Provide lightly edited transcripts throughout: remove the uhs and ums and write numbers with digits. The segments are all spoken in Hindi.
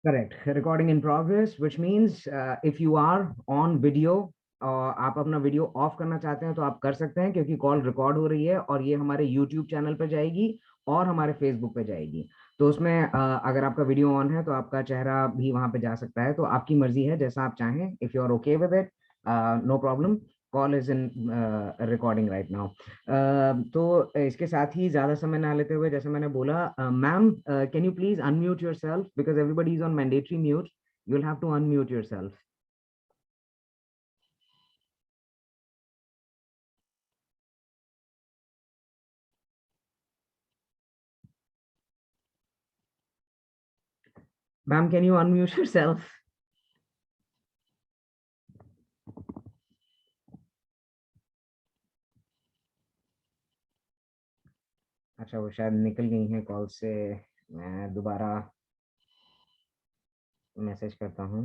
Correct, recording in progress, which means if you are on video और आप अपना वीडियो ऑफ करना चाहते हैं तो आप कर सकते हैं, क्योंकि कॉल रिकॉर्ड हो रही है और ये हमारे यूट्यूब चैनल पे जाएगी और हमारे फेसबुक पे जाएगी। तो उसमें अगर आपका वीडियो ऑन है तो आपका चेहरा भी वहां पे जा सकता है, तो आपकी मर्जी है, जैसा आप चाहें। If you are okay with it, no problem, call is in recording right now. तो इसके साथ ही ज्यादा समय ना लेते हुए, जैसे मैंने बोला, ma'am can you please unmute yourself, because everybody is on mandatory mute, you will have to unmute yourself. Ma'am can you unmute yourself? अच्छा, वो शायद निकल गई हैं कॉल से। मैं दोबारा मैसेज करता हूँ।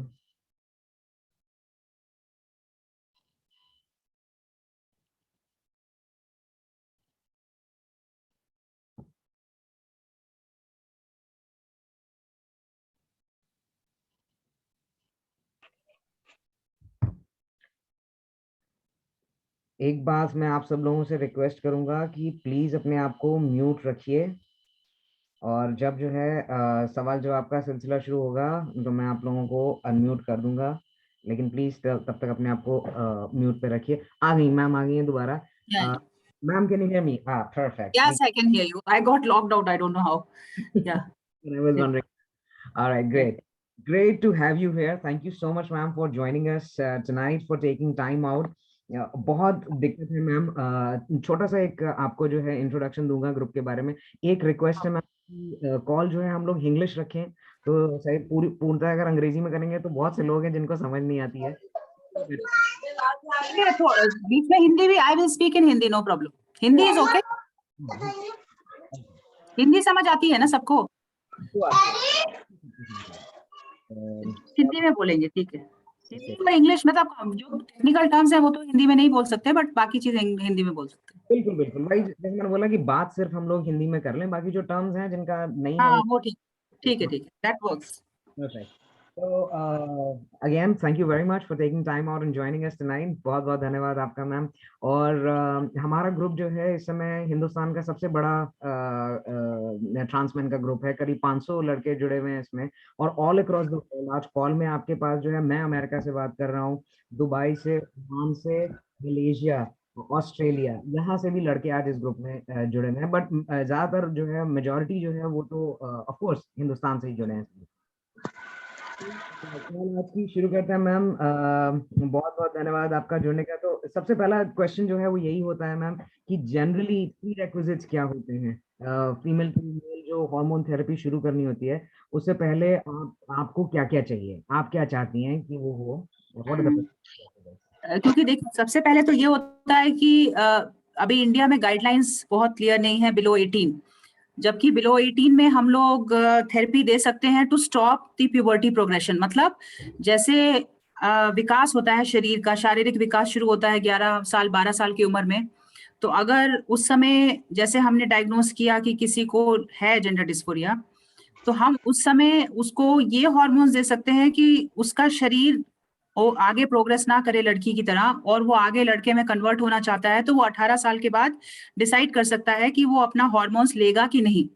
एक बात मैं आप सब लोगों से रिक्वेस्ट करूंगा कि प्लीज अपने आप को म्यूट रखिए, और जब जो है सवाल जवाब का सिलसिला शुरू होगा तो मैं आप लोगों को अनम्यूट कर दूंगा, लेकिन प्लीज तब तक अपने आप को म्यूट पे रखिए। आ गई मैम, आ गई है दोबारा। Yeah. Ma'am can you hear me? हाँ, perfect. Yes, I can hear you. I got locked out. I don't know how. Yeah. I was wondering. All right, great. Great to have you here. Thank you so much, ma'am, for joining us tonight, for taking time out. बहुत दिक्कत है मैम, छोटा सा एक आपको जो है इंट्रोडक्शन दूंगा ग्रुप के बारे में। एक रिक्वेस्ट है मैम, कॉल जो है हम लोग इंग्लिश रखें, तो सही पूर्णतः अगर अंग्रेजी में करेंगे तो बहुत से लोग हैं जिनको समझ नहीं आती है। बीच में हिंदी भी, I will speak in Hindi, no problem. Hindi is okay, Hindi समझ आती है ना सबको? हिंदी में बोलेंगे, ठीक है। इंग्लिश में तो जो टेक्निकल टर्म्स है वो तो हिंदी में नहीं बोल सकते, बट बाकी चीजें हिंदी में बोल सकते हैं। बिल्कुल बिल्कुल भाई, जैसे मैंने बोला कि बात सिर्फ हम लोग हिंदी में कर लें, बाकी जो टर्म्स हैं जिनका नहीं है हाँ, वो ठीक है, that works. Perfect. So again, thank you very much for taking time out and joining us tonight. बहुत बहुत धन्यवाद आपका मैम। और हमारा ग्रुप जो है इस समय हिंदुस्तान का सबसे बड़ा ट्रांसमैन का ग्रुप है। करीब 500 लड़के जुड़े हुए हैं इसमें, और ऑल अक्रॉस द वर्ल्ड। आज कॉल में आपके पास जो है, मैं अमेरिका से बात कर रहा हूँ, दुबई से, ओमान से, मलेशिया, ऑस्ट्रेलिया, यहाँ से भी लड़के आज इस ग्रुप में जुड़े हुए हैं। बट ज्यादातर जो है, मेजोरिटी जो है वो तो ऑफ कोर्स हिंदुस्तान से ही जुड़े हैं। आज की शुरू करते हैं मैम। बहुत बहुत धन्यवाद आपका जुड़ने का। तो सबसे पहला क्वेश्चन जो है वो यही होता है मैम, कि जनरली प्रीरेक्विजिट्स क्या होते हैं फीमेल टू मेल जो हार्मोन थेरेपी शुरू करनी होती है, उससे पहले आपको क्या क्या चाहिए, आप क्या चाहती हैं कि वो हो? What are the- क्योंकि देखो, सबसे पहले तो ये होता है कि अभी इंडिया में गाइडलाइंस बहुत क्लियर नहीं है बिलो 18, जबकि बिलो 18 में हम लोग थेरेपी दे सकते हैं to stop the puberty progression. मतलब जैसे विकास होता है शरीर का, शारीरिक विकास शुरू होता है 11 साल 12 साल की उम्र में। तो अगर उस समय जैसे हमने डायग्नोस किया कि किसी को है जेंडर डिस्फोरिया, तो हम उस समय उसको ये हार्मोन्स दे सकते हैं कि उसका शरीर वो आगे प्रोग्रेस ना करे लड़की की तरह, और वो आगे लड़के में कन्वर्ट होना चाहता है, तो वो 18 साल के बाद डिसाइड कर सकता है कि वो अपना हार्मोन्स लेगा कि नहीं।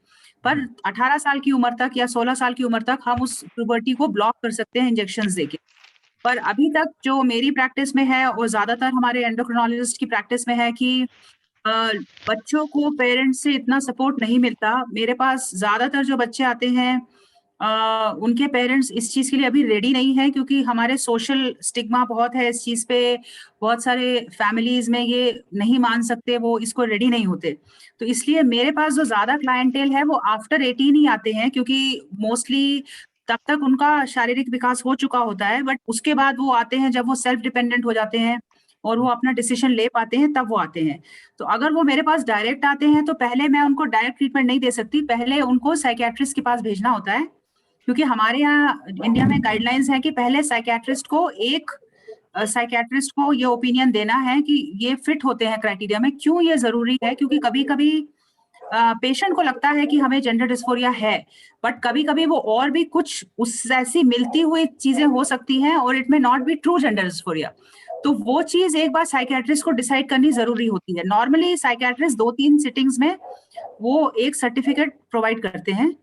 पर 18 साल की उम्र तक या 16 साल की उम्र तक हम उस प्यूबर्टी को ब्लॉक कर सकते हैं इंजेक्शन देके। पर अभी तक जो मेरी प्रैक्टिस में है और ज्यादातर हमारे एंडोक्रिनोलॉजिस्ट की प्रैक्टिस में है कि बच्चों को पेरेंट्स से इतना सपोर्ट नहीं मिलता। मेरे पास ज्यादातर जो बच्चे आते हैं उनके पेरेंट्स इस चीज के लिए अभी रेडी नहीं है, क्योंकि हमारे सोशल स्टिग्मा बहुत है इस चीज पे। बहुत सारे फैमिलीज में ये नहीं मान सकते, वो इसको रेडी नहीं होते। तो इसलिए मेरे पास जो ज्यादा क्लाइंटेल है वो आफ्टर 18 ही आते हैं, क्योंकि मोस्टली तब तक उनका शारीरिक विकास हो चुका होता है। बट उसके बाद वो आते हैं जब वो सेल्फ डिपेंडेंट हो जाते हैं और वो अपना डिसीजन ले पाते हैं, तब वो आते हैं। तो अगर वो मेरे पास डायरेक्ट आते हैं तो पहले मैं उनको डायरेक्ट ट्रीटमेंट नहीं दे सकती, पहले उनको साइकियाट्रिस्ट के पास भेजना होता है। क्योंकि हमारे यहाँ इंडिया में गाइडलाइंस है कि पहले साइकियाट्रिस्ट को ये ओपिनियन देना है कि ये फिट होते हैं क्राइटेरिया में। क्यों ये जरूरी है? क्योंकि कभी कभी पेशेंट को लगता है कि हमें जेंडर डिस्फोरिया है, बट कभी कभी वो और भी कुछ उस ऐसी मिलती हुई चीजें हो सकती हैं और इट में not be true gender dysphoria. तो वो चीज एक बार साइकियाट्रिस्ट को डिसाइड करनी जरूरी होती है। नॉर्मली साइकियाट्रिस्ट 2-3 सिटिंग्स में वो एक सर्टिफिकेट प्रोवाइड करते हैं।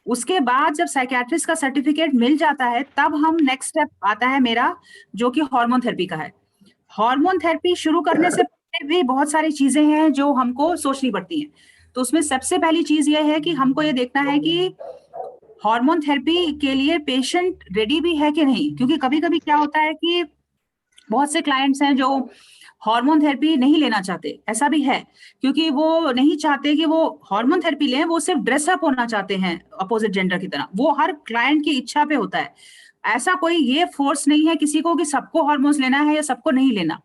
उसके बाद जब साइकियाट्रिस्ट का सर्टिफिकेट मिल जाता है तब हम नेक्स्ट स्टेप आता है मेरा, जो कि हार्मोन थेरेपी का है। हार्मोन थेरेपी शुरू करने से पहले भी बहुत सारी चीजें हैं जो हमको सोचनी पड़ती हैं। तो उसमें सबसे पहली चीज ये है कि हमको ये देखना है कि हार्मोन थेरेपी के लिए पेशेंट रेडी भी है कि नहीं, क्योंकि कभी कभी क्या होता है कि बहुत से क्लाइंट्स हैं जो हार्मोन थेरेपी नहीं लेना चाहते, ऐसा भी है, क्योंकि वो नहीं चाहते कि वो हार्मोन थेरेपी लें, वो सिर्फ ड्रेसअप होना चाहते हैं अपोजिट जेंडर की तरह। वो हर क्लाइंट की इच्छा पे होता है, ऐसा कोई ये फोर्स नहीं है किसी को कि सबको हार्मोन्स लेना है या सबको नहीं लेना।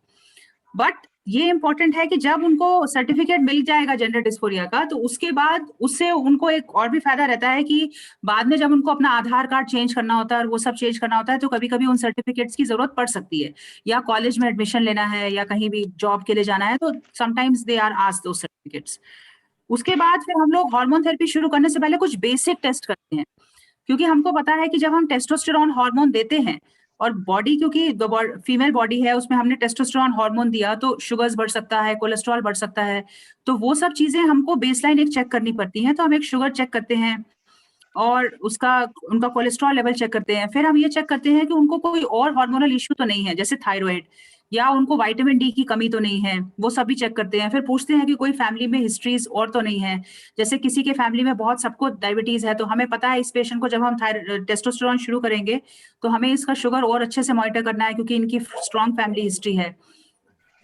बट ये इंपॉर्टेंट है कि जब उनको सर्टिफिकेट मिल जाएगा जेंडर डिस्फोरिया का, तो उसके बाद उससे उनको एक और भी फायदा रहता है कि बाद में जब उनको अपना आधार कार्ड चेंज करना होता है और वो सब चेंज करना होता है, तो कभी कभी उन सर्टिफिकेट्स की जरूरत पड़ सकती है, या कॉलेज में एडमिशन लेना है या कहीं भी जॉब के लिए जाना है, तो sometimes they are asked those certificates. उसके बाद फिर हम लोग हार्मोन थेरेपी शुरू करने से पहले कुछ बेसिक टेस्ट करते हैं, क्योंकि हमको पता है कि जब हम टेस्टोस्टेरॉन हार्मोन देते हैं और बॉडी, क्योंकि फीमेल बॉडी है, उसमें हमने टेस्टोस्टेरॉन हार्मोन दिया तो शुगर्स बढ़ सकता है, कोलेस्ट्रॉल बढ़ सकता है, तो वो सब चीजें हमको बेसलाइन एक चेक करनी पड़ती हैं। तो हम एक शुगर चेक करते हैं और उनका कोलेस्ट्रॉल लेवल चेक करते हैं। फिर हम ये चेक करते हैं कि उनको कोई और हार्मोनल इश्यू तो नहीं है, जैसे थायराइड, या उनको विटामिन डी की कमी तो नहीं है, वो सब भी चेक करते हैं। फिर पूछते हैं कि कोई फैमिली में हिस्ट्रीज और तो नहीं है, जैसे किसी के फैमिली में बहुत सबको डायबिटीज है, तो हमें पता है इस पेशेंट को जब हम टेस्टोस्टेरॉन शुरू करेंगे तो हमें इसका शुगर और अच्छे से मॉनिटर करना है, क्योंकि इनकी स्ट्रॉन्ग फैमिली हिस्ट्री है।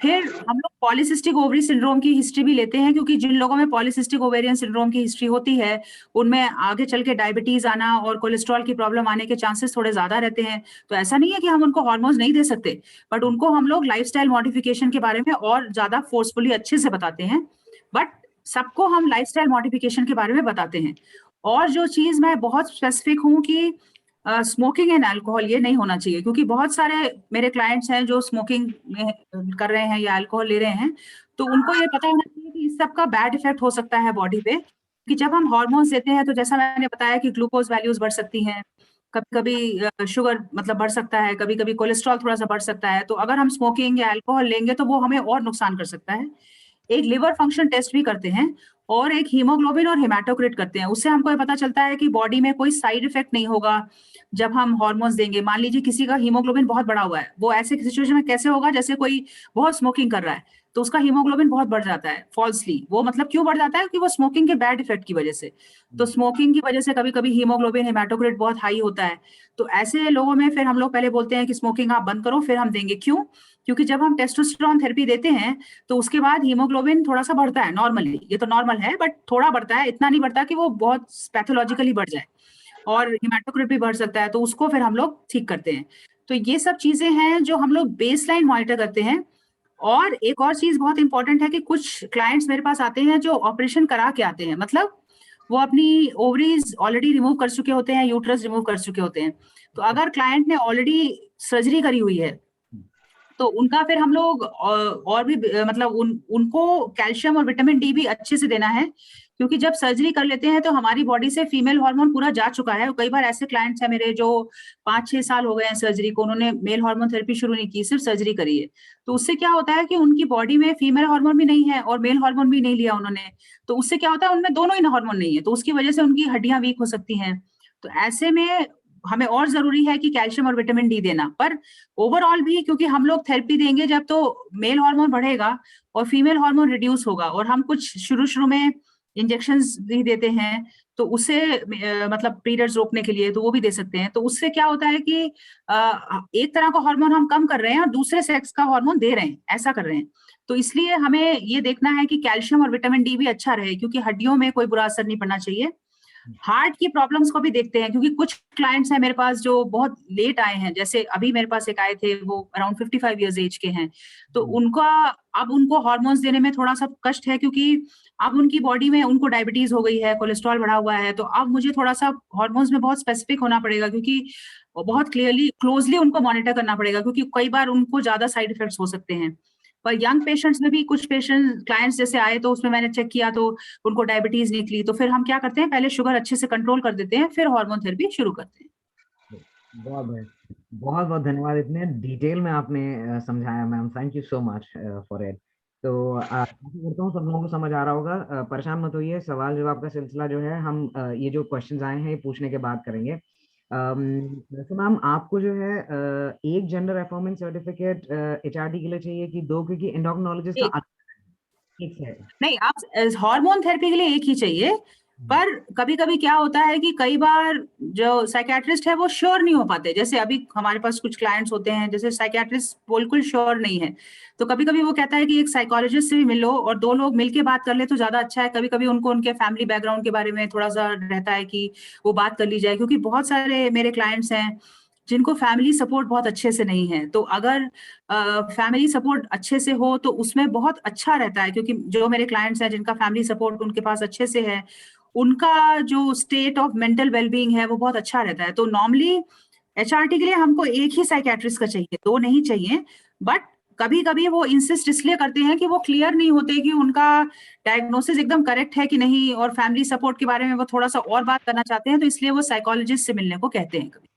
फिर हम लोग पॉलीसिस्टिक ओवरी सिंड्रोम की हिस्ट्री भी लेते हैं, क्योंकि जिन लोगों में पॉलीसिस्टिक ओवेरियन सिंड्रोम की हिस्ट्री होती है उनमें आगे चल के डायबिटीज आना और कोलेस्ट्रॉल की प्रॉब्लम आने के चांसेस थोड़े ज्यादा रहते हैं। तो ऐसा नहीं है कि हम उनको हार्मोन्स नहीं दे सकते, बट उनको हम लोग लाइफस्टाइल मॉडिफिकेशन के बारे में और ज्यादा फोर्सफुली अच्छे से बताते हैं। बट सबको हम लाइफस्टाइल मॉडिफिकेशन के बारे में बताते हैं। और जो चीज मैं बहुत स्पेसिफिक हूँ कि स्मोकिंग एंड अल्कोहल ये नहीं होना चाहिए, क्योंकि बहुत सारे मेरे क्लाइंट्स हैं जो स्मोकिंग कर रहे हैं या अल्कोहल ले रहे हैं, तो उनको ये पता होना चाहिए कि इस सब का बैड इफेक्ट हो सकता है बॉडी पे। कि जब हम हार्मोन्स देते हैं तो जैसा मैंने बताया कि ग्लूकोज वैल्यूज बढ़ सकती हैं, कभी कभी शुगर मतलब बढ़ सकता है, कभी कभी कोलेस्ट्रॉल थोड़ा सा बढ़ सकता है। तो अगर हम स्मोकिंग या अल्कोहल लेंगे तो वो हमें और नुकसान कर सकता है। एक लिवर फंक्शन टेस्ट भी करते हैं और एक हीमोग्लोबिन और हेमाटोक्रिट करते हैं। उससे हमको ये पता चलता है कि बॉडी में कोई साइड इफेक्ट नहीं होगा जब हम हार्मोन्स देंगे। मान लीजिए किसी का हीमोग्लोबिन बहुत बढ़ा हुआ है, वो ऐसे सिचुएशन में कैसे होगा, जैसे कोई बहुत स्मोकिंग कर रहा है तो उसका हीमोग्लोबिन बहुत बढ़ जाता है फॉल्सली। वो मतलब क्यों बढ़ जाता है कि वो स्मोकिंग के बैड इफेक्ट की वजह से। तो स्मोकिंग की वजह से कभी कभी हीमोग्लोबिन हेमाटोक्रिट बहुत हाई होता है। तो ऐसे लोगों में फिर हम लोग पहले बोलते हैं कि स्मोकिंग आप बंद करो, फिर हम देंगे। क्यों? क्योंकि जब हम टेस्टोस्टेरॉन थेरेपी देते हैं तो उसके बाद हीमोग्लोबिन थोड़ा सा बढ़ता है नॉर्मली, ये तो नॉर्मल है, बट थोड़ा बढ़ता है, इतना नहीं बढ़ता कि वो बहुत पैथोलॉजिकली बढ़ जाए, और हेमाटोक्रिट भी बढ़ सकता है, तो उसको फिर हम लोग ठीक करते हैं। तो ये सब चीजें हैं जो हम लोग बेसलाइन मॉनिटर करते हैं। और एक और चीज बहुत इंपॉर्टेंट है कि कुछ क्लाइंट्स मेरे पास आते हैं जो ऑपरेशन करा के आते हैं, मतलब वो अपनी ओवरीज ऑलरेडी रिमूव कर चुके होते हैं, यूट्रस रिमूव कर चुके होते हैं। तो अगर क्लाइंट ने ऑलरेडी सर्जरी करी हुई है तो उनका फिर हम लोग और भी मतलब उनको कैल्शियम और विटामिन डी भी अच्छे से देना है, क्योंकि जब सर्जरी कर लेते हैं तो हमारी बॉडी से फीमेल हार्मोन पूरा जा चुका है। कई बार ऐसे क्लाइंट्स हैं मेरे जो 5-6 साल हो गए हैं सर्जरी को, उन्होंने मेल हार्मोन थेरेपी शुरू नहीं की, सिर्फ सर्जरी करी है। तो उससे क्या होता है कि उनकी बॉडी में फीमेल हार्मोन भी नहीं है और मेल हार्मोन भी नहीं लिया उन्होंने, तो उससे क्या होता है उनमें दोनों ही हार्मोन नहीं है, तो उसकी वजह से उनकी हड्डियां वीक हो सकती हैं। तो ऐसे में हमें और जरूरी है कि कैल्शियम और विटामिन डी देना। पर ओवरऑल भी क्योंकि हम लोग थेरेपी देंगे जब, तो मेल हार्मोन बढ़ेगा और फीमेल हार्मोन रिड्यूस होगा, और हम कुछ शुरू में इंजेक्शंस भी देते हैं तो उससे मतलब पीरियड्स रोकने के लिए, तो वो भी दे सकते हैं। तो उससे क्या होता है कि एक तरह का हार्मोन हम कम कर रहे हैं और दूसरे सेक्स का हार्मोन दे रहे हैं, ऐसा कर रहे हैं। तो इसलिए हमें ये देखना है कि कैल्शियम और विटामिन डी भी अच्छा रहे, क्योंकि हड्डियों में कोई बुरा असर नहीं पड़ना चाहिए। हार्ट की प्रॉब्लम्स को भी देखते हैं, क्योंकि कुछ क्लाइंट्स हैं मेरे पास जो बहुत लेट आए हैं, जैसे अभी मेरे पास एक आए थे, वो अराउंड 55 इयर्स एज के हैं। तो अब उनको हार्मोन्स देने में थोड़ा सा कष्ट है, क्योंकि अब उनकी बॉडी में उनको डायबिटीज हो गई है, कोलेस्ट्रॉल बढ़ा हुआ है। तो अब मुझे थोड़ा सा हार्मोन्स में बहुत स्पेसिफिक होना पड़ेगा, क्योंकि बहुत क्लोजली उनको मॉनिटर करना पड़ेगा, क्योंकि कई बार उनको ज्यादा साइड इफेक्ट्स हो सकते हैं। पर यंग पेशेंट्स में भी कुछ पेशेंट क्लाइंट्स जैसे आए तो उसमें मैंने चेक किया तो उनको डायबिटीज निकली, तो फिर हम क्या करते हैं, पहले शुगर अच्छे से कंट्रोल कर देते हैं, फिर हार्मोन थेरेपी शुरू करते हैं। बहुत बहुत बहुत धन्यवाद, इतने डिटेल में आपने समझाया ma'am, thank you so much for it. तो आशा करता हूँ सब लोगों को समझ आ रहा होगा। परेशान मत होइए, सवाल जवाब का सिलसिला जो है हम ये जो क्वेश्चंस आए हैं ये पूछने के बाद करेंगे। वैसे मैम आपको जो है एक जेंडर अफर्मिंग सर्टिफिकेट एचआरडी के लिए चाहिए कि दो, क्योंकि एंडोक्रिनोलॉजिस्ट का एक एक है। नहीं, आप हार्मोन थेरेपी के लिए एक ही चाहिए, पर कभी कभी क्या होता है कि कई बार जो साइकेट्रिस्ट है वो श्योर नहीं हो पाते। जैसे अभी हमारे पास कुछ क्लाइंट्स होते हैं जैसे साइकेट्रिस्ट बिल्कुल श्योर नहीं है, तो कभी कभी वो कहता है कि एक साइकोलॉजिस्ट से भी मिलो और दो लोग मिलके बात कर ले तो ज्यादा अच्छा है। कभी कभी उनको उनके फैमिली बैकग्राउंड के बारे में थोड़ा सा रहता है कि वो बात कर ली जाए, क्योंकि बहुत सारे मेरे क्लाइंट्स हैं जिनको फैमिली सपोर्ट बहुत अच्छे से नहीं है। तो अगर फैमिली सपोर्ट अच्छे से हो तो उसमें बहुत अच्छा रहता है, क्योंकि जो मेरे क्लाइंट्स हैं जिनका फैमिली सपोर्ट उनके पास अच्छे से है, उनका जो स्टेट ऑफ मेंटल वेलबींग है वो बहुत अच्छा रहता है। तो नॉर्मली एचआरटी के लिए हमको एक ही साइकेट्रिस्ट का चाहिए, दो नहीं चाहिए। बट कभी कभी वो इंसिस्ट इसलिए करते हैं कि वो क्लियर नहीं होते कि उनका डायग्नोसिस एकदम करेक्ट है कि नहीं, और फैमिली सपोर्ट के बारे में वो थोड़ा सा और बात करना चाहते हैं, तो इसलिए वो साइकोलॉजिस्ट से मिलने को कहते हैं कभी।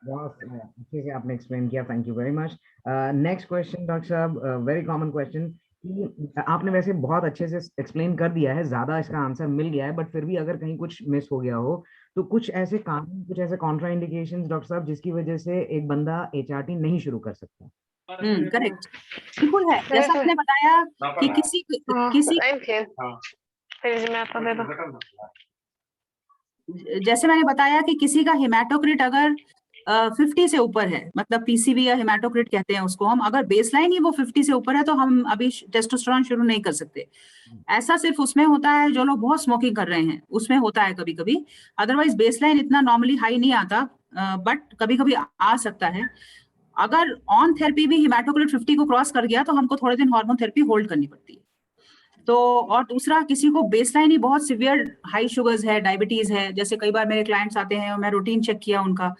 बहुत अच्छे से आपने एक्सप्लेन किया, thank you very much. Next question doctor साहब, वेरी कॉमन क्वेश्चन, कि आपने वैसे बहुत अच्छे से एक्सप्लेन कर दिया है, ज्यादा इसका आंसर मिल गया है, बट फिर भी अगर कहीं कुछ मिस हो गया हो तो कुछ ऐसे कारण, कुछ ऐसे कॉन्ट्रा इंडिकेशंस डॉक्टर साहब जिसकी वजह से एक बंदा एचआरटी नहीं शुरू कर सकता। करेक्ट, बिल्कुल है। जैसा आपने बताया कि किसी किसी जैसे मैंने बताया कि किसी का हेमाटोक्रिट अगर 50 से ऊपर है, मतलब पीसीबी या हेमाटोक्रिट कहते हैं उसको हम, अगर बेसलाइन ही वो 50 से ऊपर है तो हम अभी टेस्टोस्टेरोन शुरू नहीं कर सकते। ऐसा सिर्फ उसमें होता है जो लोग बहुत स्मोकिंग कर रहे हैं, उसमें होता है कभी कभी। अदरवाइज बेसलाइन इतना नॉर्मली हाई नहीं आता, बट कभी कभी आ सकता है। अगर ऑन थेरेपी भी हेमाटोक्रिट 50 को क्रॉस कर गया तो हमको थोड़े दिन हार्मोन थेरेपी होल्ड करनी पड़ती है। तो और दूसरा, किसी को बेसलाइन ही बहुत सिवियर हाई शुगर्स है, डायबिटीज है, जैसे कई बार मेरे क्लाइंट्स आते हैं और मैं रूटीन चेक किया उनका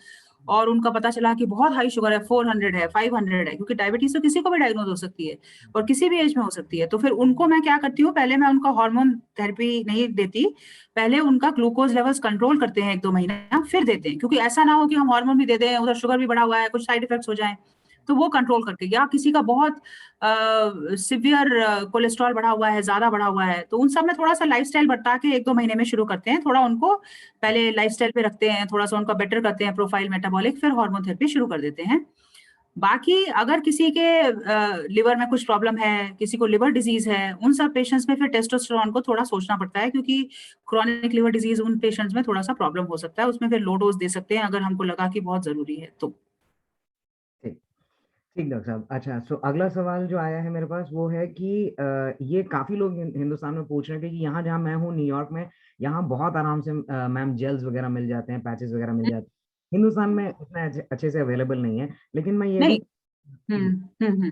और उनका पता चला कि बहुत हाई शुगर है, 400 है, 500 है, क्योंकि डायबिटीज तो किसी को भी डायग्नोज हो सकती है और किसी भी एज में हो सकती है। तो फिर उनको मैं क्या करती हूँ, पहले मैं उनका हार्मोन थेरेपी नहीं देती, पहले उनका ग्लूकोज लेवल्स कंट्रोल करते हैं 1-2 महीना, फिर देते हैं, क्योंकि ऐसा ना हो कि हम हार्मोन भी दे दें, उधर शुगर भी बढ़ा हुआ है, कुछ साइड इफेक्ट्स हो जाए। तो वो कंट्रोल करके, या किसी का बहुत सिवियर कोलेस्ट्रॉल बढ़ा हुआ है, ज्यादा बढ़ा हुआ है, तो उन सब में थोड़ा सा लाइफस्टाइल बता के 1-2 महीने में शुरू करते हैं, थोड़ा उनको पहले लाइफस्टाइल पे रखते हैं, थोड़ा सा उनका बेटर करते हैं प्रोफाइल मेटाबॉलिक, फिर हार्मोन थेरेपी शुरू कर देते हैं। बाकी अगर किसी के लिवर में कुछ प्रॉब्लम है, किसी को लिवर डिजीज है, उन सब पेशेंट्स में फिर टेस्टोस्टेरोन को थोड़ा सोचना पड़ता है, क्योंकि क्रॉनिक लिवर डिजीज उन पेशेंट्स में थोड़ा सा प्रॉब्लम हो सकता है, उसमें फिर लो डोज दे सकते हैं अगर हमको लगा कि बहुत जरूरी है तो। ठीक ठीक डॉक्टर साहब। अच्छा, सो अगला सवाल जो आया है मेरे पास वो है कि ये काफी लोग हिंदुस्तान में पूछ रहे हैं कि यहाँ जहाँ मैं हूँ न्यूयॉर्क में, यहाँ बहुत आराम से मैम जेल्स वगैरह मिल जाते हैं, पैचेस वगैरह मिल जाते हैं, हिंदुस्तान में इतना अच्छे से अवेलेबल नहीं है। लेकिन मैं ये भी नहीं। हम्म।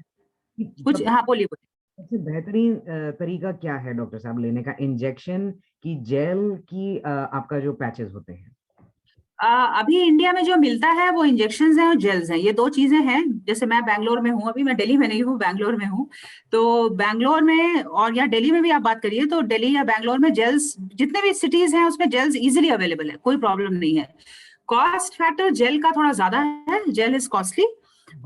कि कुछ, हाँ बोलिए बोलिए। सबसे बेहतरीन तरीका क्या है डॉक्टर साहब लेने का, इंजेक्शन की, जेल की, आपका जो पैचेस होते हैं? अभी इंडिया में जो मिलता है वो इंजेक्शन हैं और जेल्स हैं, ये दो चीजें हैं। जैसे मैं बैंगलोर में हूँ, अभी मैं दिल्ली में नहीं हूँ, बैंगलोर में हूँ। तो बैंगलोर में और या दिल्ली में भी आप बात करिए तो दिल्ली या बैंगलोर में जेल्स, जितने भी सिटीज हैं उसमें जेल्स इजिली अवेलेबल है, कोई प्रॉब्लम नहीं है। कॉस्ट फैक्टर जेल का थोड़ा ज्यादा है, जेल इज कॉस्टली,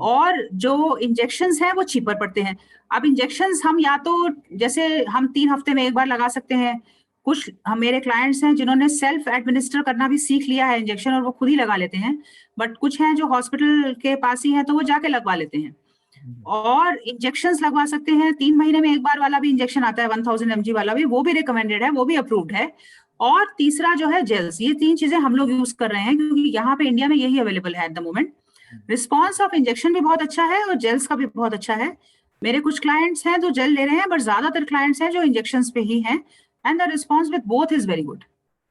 और जो इंजेक्शन हैं वो चीपर पड़ते हैं। अब इंजेक्शन हम या तो जैसे हम 3 हफ्ते में एक बार लगा सकते हैं, कुछ हम मेरे क्लाइंट्स हैं जिन्होंने सेल्फ एडमिनिस्टर करना भी सीख लिया है इंजेक्शन और वो खुद ही लगा लेते हैं, बट कुछ हैं जो हॉस्पिटल के पास ही हैं तो वो जाके लगवा लेते हैं। और इंजेक्शंस लगवा सकते हैं, 3 महीने में एक बार वाला भी इंजेक्शन आता है, 1000 mg वाला भी, वो भी रिकमेंडेड है, वो भी अप्रूव्ड है। और तीसरा जो है जेल्स, ये 3 चीजें हम लोग यूज कर रहे हैं क्योंकि यहाँ पे इंडिया में यही अवेलेबल है at the moment. Response of injection भी बहुत अच्छा है और जेल्स का भी बहुत अच्छा है। मेरे कुछ क्लाइंट्स हैं जो जेल ले रहे हैं, बट ज्यादातर क्लाइंट्स हैं जो इंजेक्शन पे ही हैं, and the response with both is very good.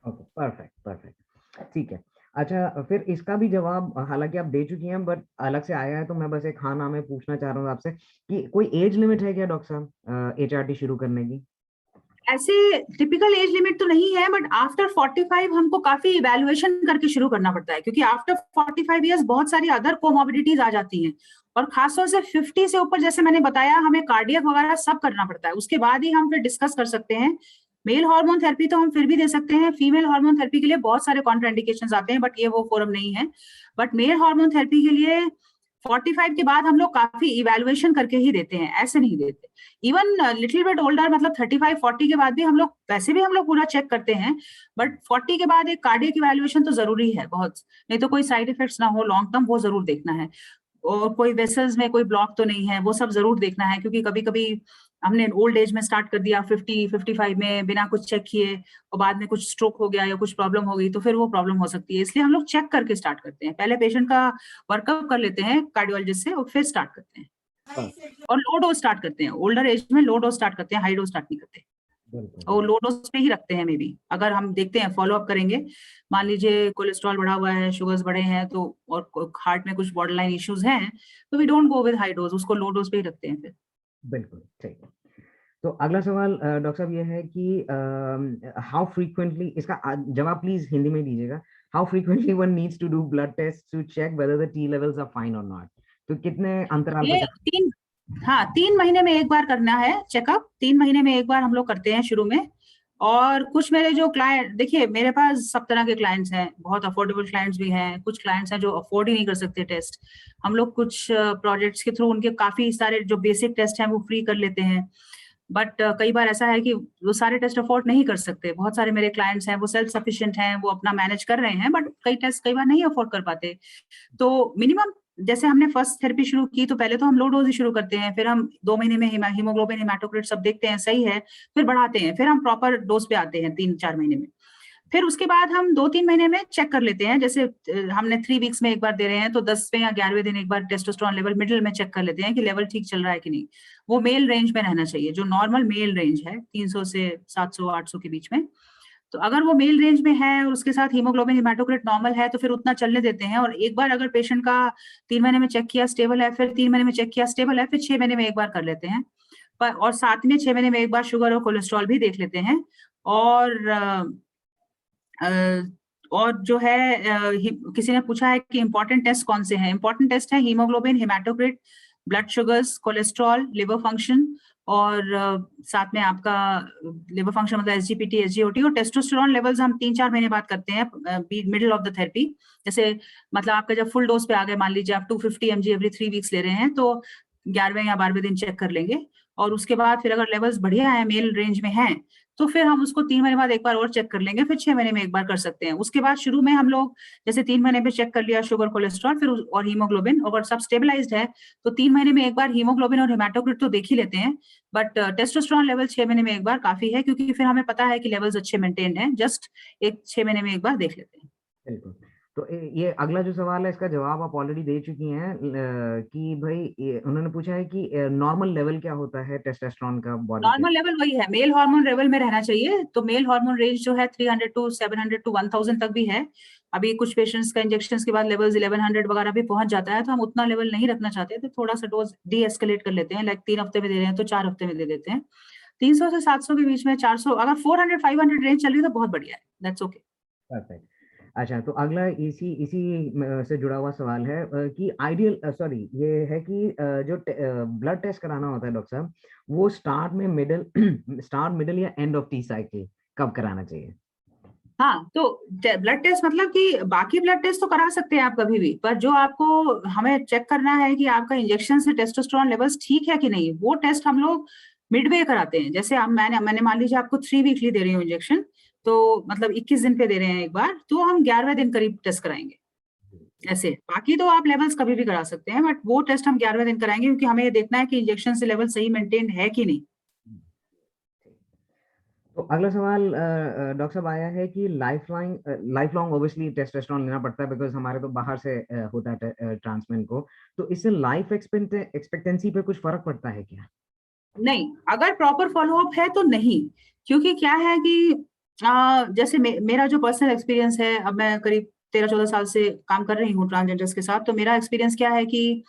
Okay, perfect perfect, ठीक है। अच्छा, फिर इसका भी जवाब हालांकि आप दे चुकी हैं, बट अलग से आया है तो मैं बस एक हाँ ना में पूछना चाह रहा हूँ आपसे कि कोई एज लिमिट है क्या डॉक्टर साहब एचआरटी शुरू करने की? ऐसे टिपिकल एज लिमिट तो नहीं है, बट आफ्टर 45 हमको काफी इवैल्यूएशन करके शुरू करना पड़ता है, क्योंकि आफ्टर 45 इयर्स बहुत सारी अदर कोमॉर्बिडिटीज आ जाती हैं, और खासतौर से 50 से ऊपर, जैसे मैंने बताया, हमें कार्डियक वगैरह सब करना पड़ता है। उसके बाद ही हम फिर डिस्कस कर सकते हैं। मेल हार्मोन थेरेपी तो हम फिर भी दे सकते हैं, फीमेल हार्मोन थेरेपी के लिए बहुत सारे कॉन्ट्राइंडिकेशंस आते हैं, बट ये वो फोरम नहीं है। बट मेल हार्मोन थेरेपी के लिए 45 के बाद हम लोग काफी इवैल्यूएशन करके ही देते हैं, ऐसे नहीं देते। इवन लिटिल बिट ओल्डर, मतलब 35-40 के बाद भी हम लोग, वैसे भी हम लोग पूरा चेक करते हैं, बट 40 के बाद एक कार्डियक इवैल्यूएशन तो जरूरी है बहुत, नहीं तो कोई साइड इफेक्ट्स ना हो लॉन्ग टर्म, वो जरूर देखना है। और कोई वेसल्स में कोई ब्लॉक तो नहीं है, वो सब जरूर देखना है, क्योंकि कभी कभी हमने ओल्ड एज में स्टार्ट कर दिया 50-55 में बिना कुछ चेक किए, और बाद में कुछ स्ट्रोक हो गया या कुछ प्रॉब्लम हो गई, तो फिर वो प्रॉब्लम हो सकती है। इसलिए हम लोग चेक करके स्टार्ट करते हैं, पहले पेशेंट का वर्कअप कर लेते हैं कार्डियोलॉजिस्ट से, और फिर स्टार्ट करते हैं। और लो डोज स्टार्ट करते हैं, ओल्डर एज में लो डोज स्टार्ट करते हैं, हाई डोज स्टार्ट नहीं करते, और लो डोज पे ही रखते हैं। मे बी अगर हम देखते हैं, फॉलो अप करेंगे, मान लीजिए कोलेस्ट्रॉल बढ़ा हुआ है, शुगर्स बढ़े हैं, तो और हार्ट में कुछ बॉर्डरलाइन इश्यूज हैं, तो we don't go with high dose, उसको लो डोज पे ही रखते हैं फिर। बिल्कुल ठीक है। तो अगला सवाल डॉक्टर साहब ये है कि हाउ फ्रीक्वेंटली, इसका जवाब प्लीज हिंदी में दीजिएगा। How frequently one needs to do blood test to check whether the T levels are fine और नॉट? तो कितने अंतराल ये पर? 3 महीने में एक बार करना है चेकअप, 3 महीने में एक बार हम लोग करते हैं शुरू में। और कुछ मेरे जो क्लाइंट, देखिए मेरे पास सब तरह के क्लाइंट्स हैं, बहुत अफोर्डेबल क्लाइंट्स भी हैं, कुछ क्लाइंट्स हैं जो अफोर्ड ही नहीं कर सकते टेस्ट। हम लोग कुछ प्रोजेक्ट्स के थ्रू उनके काफी सारे जो बेसिक टेस्ट हैं वो फ्री कर लेते हैं। बट कई बार ऐसा है कि वो सारे टेस्ट अफोर्ड नहीं कर सकते। बहुत सारे मेरे क्लाइंट्स हैं, वो सेल्फ सफिशिएंट हैं, वो अपना मैनेज कर रहे हैं, बट कई टेस्ट कई बार नहीं अफोर्ड कर पाते। तो मिनिमम, जैसे हमने फर्स्ट थेरेपी शुरू की, तो पहले तो हम लो डोज ही शुरू करते हैं, फिर हम 2 महीने में हीमोग्लोबिन, हेमाटोक्रिट सब देखते हैं सही है, फिर बढ़ाते हैं, फिर हम प्रॉपर डोज पे आते हैं 3-4 महीने में। फिर उसके बाद हम 2-3 महीने में चेक कर लेते हैं, जैसे हमने 3 वीक्स में एक बार दे रहे हैं, तो 10वें या 11वें दिन एक बार टेस्टोस्टेरोन लेवल मिडिल में चेक कर लेते हैं कि लेवल ठीक चल रहा है कि नहीं। वो मेल रेंज में रहना चाहिए, जो नॉर्मल मेल रेंज है 300 से 700-800 के बीच में। तो अगर वो मेल रेंज में है और उसके साथ हीमोग्लोबिन, हेमाटोक्रिट नॉर्मल है, तो फिर उतना चलने देते हैं। और एक बार अगर पेशेंट का 3 महीने में चेक किया स्टेबल है, फिर 3 महीने में चेक किया स्टेबल है, फिर 6 महीने में एक बार कर लेते हैं। और साथ में 6 महीने में एक बार शुगर और कोलेस्ट्रॉल भी देख लेते हैं। और और जो है, किसी ने पूछा है कि इंपॉर्टेंट टेस्ट कौन से हैं। इंपॉर्टेंट टेस्ट है haemoglobin, haematocrit, blood sugars, cholesterol, liver function, और साथ में आपका लिवर फंक्शन मतलब एसजीपीटी, एसजीओटी, और टेस्टोस्टेरोन लेवल्स हम 3-4 महीने बाद करते हैं, मिडिल ऑफ द थेरेपी। जैसे मतलब आपका जब फुल डोज पे आ गए, मान लीजिए आप 250 mg एवरी 3 वीक्स ले रहे हैं, तो 11वें या 12वें दिन चेक कर लेंगे। और उसके बाद फिर अगर लेवल्स बढ़िया है, मेल रेंज में है, तो फिर हम उसको 3 महीने बाद एक बार और चेक कर लेंगे, फिर 6 महीने में एक बार कर सकते हैं। उसके बाद शुरू में हम लोग जैसे 3 महीने में चेक कर लिया शुगर, कोलेस्ट्रॉल, फिर और हीमोग्लोबिन, अगर सब स्टेबलाइज्ड है तो 3 महीने में एक बार हीमोग्लोबिन और हेमाटोक्रिट तो देख ही लेते हैं। बट टेस्टोस्टेरोन लेवल 6 महीने में एक बार काफी है, क्योंकि फिर हमें पता है कि लेवल्स अच्छे मेंटेन्ड हैं। जस्ट 6 महीने में एक बार देख लेते हैं। बिल्कुल। तो ये अगला जो सवाल है, इसका जवाब आप ऑलरेडी दे चुकी हैं, कि भाई उन्होंने पूछा है कि नॉर्मल लेवल क्या होता है टेस्टोस्टेरोन का बॉडी के? नॉर्मल लेवल वही है, मेल हार्मोन लेवल में रहना चाहिए। तो मेल हार्मोन रेंज जो है 300 टू 700 टू 1000 तक भी है। अभी कुछ पेशेंट्स का इंजेक्शन के बाद लेवल्स 1100 वगैरह भी पहुंच जाता है, तो हम उतना लेवल नहीं रखना चाहते, तो थोड़ा सा डोज डी एस्केलेट कर लेते हैं। लाइक 3 हफ्ते में दे रहे हैं तो 4 हफ्ते में दे देते हैं। 300 से 700 के बीच में, 400, अगर 400-500 रेंज चल रही है तो बहुत बढ़िया है, दैट्स ओके। परफेक्ट। अच्छा, तो अगला इसी इसी से जुड़ा हुआ सवाल है कि आइडियल, सॉरी, ये है कि जो ब्लड टेस्ट कराना होता है डॉक्टर साहब, वो स्टार्ट में, मिडिल या एंड ऑफ टी साइकिल कब कराना चाहिए? हाँ, तो ब्लड टेस्ट मतलब कि बाकी ब्लड टेस्ट तो करा सकते हैं आप कभी भी, पर जो आपको हमें चेक करना है कि आपका इंजेक्शन से टेस्टोस्टेरोन लेवल्स ठीक है कि नहीं, वो टेस्ट हम लोग मिडवे कराते हैं। जैसे मैंने मान लीजिए आपको 3 वीकली दे रही हूँ इंजेक्शन, तो मतलब 21 दिन पे दे रहे हैं एक बार, तो हम 11वें दिन करीब टेस्ट कराएंगे। ऐसे बाकी तो आप लेवल्स कभी भी करा सकते हैं, बट वो टेस्ट हम 11वें दिन कराएंगे, क्योंकि हमें ये देखना है कि इंजेक्शन से लेवल सही मेंटेन है कि नहीं। तो अगला सवाल डॉक्टर साहब आया है कि लाइफ लॉन्ग ओबियसली टेस्टोस्टेरोन लेना पड़ता है, बिकॉज हमारे तो बाहर से होता है ट्रांसप्लांट को। तो इससे लाइफ एक्सपेक्टेंसी पे कुछ फर्क पड़ता है क्या? नहीं, अगर प्रॉपर फॉलोअप है तो नहीं, क्योंकि क्या है कि जैसे मेरा जो पर्सनल एक्सपीरियंस है, अब मैं करीब 13-14 साल से काम कर रही हूँ ट्रांसजेंडर्स के साथ, तो मेरा एक्सपीरियंस क्या है कि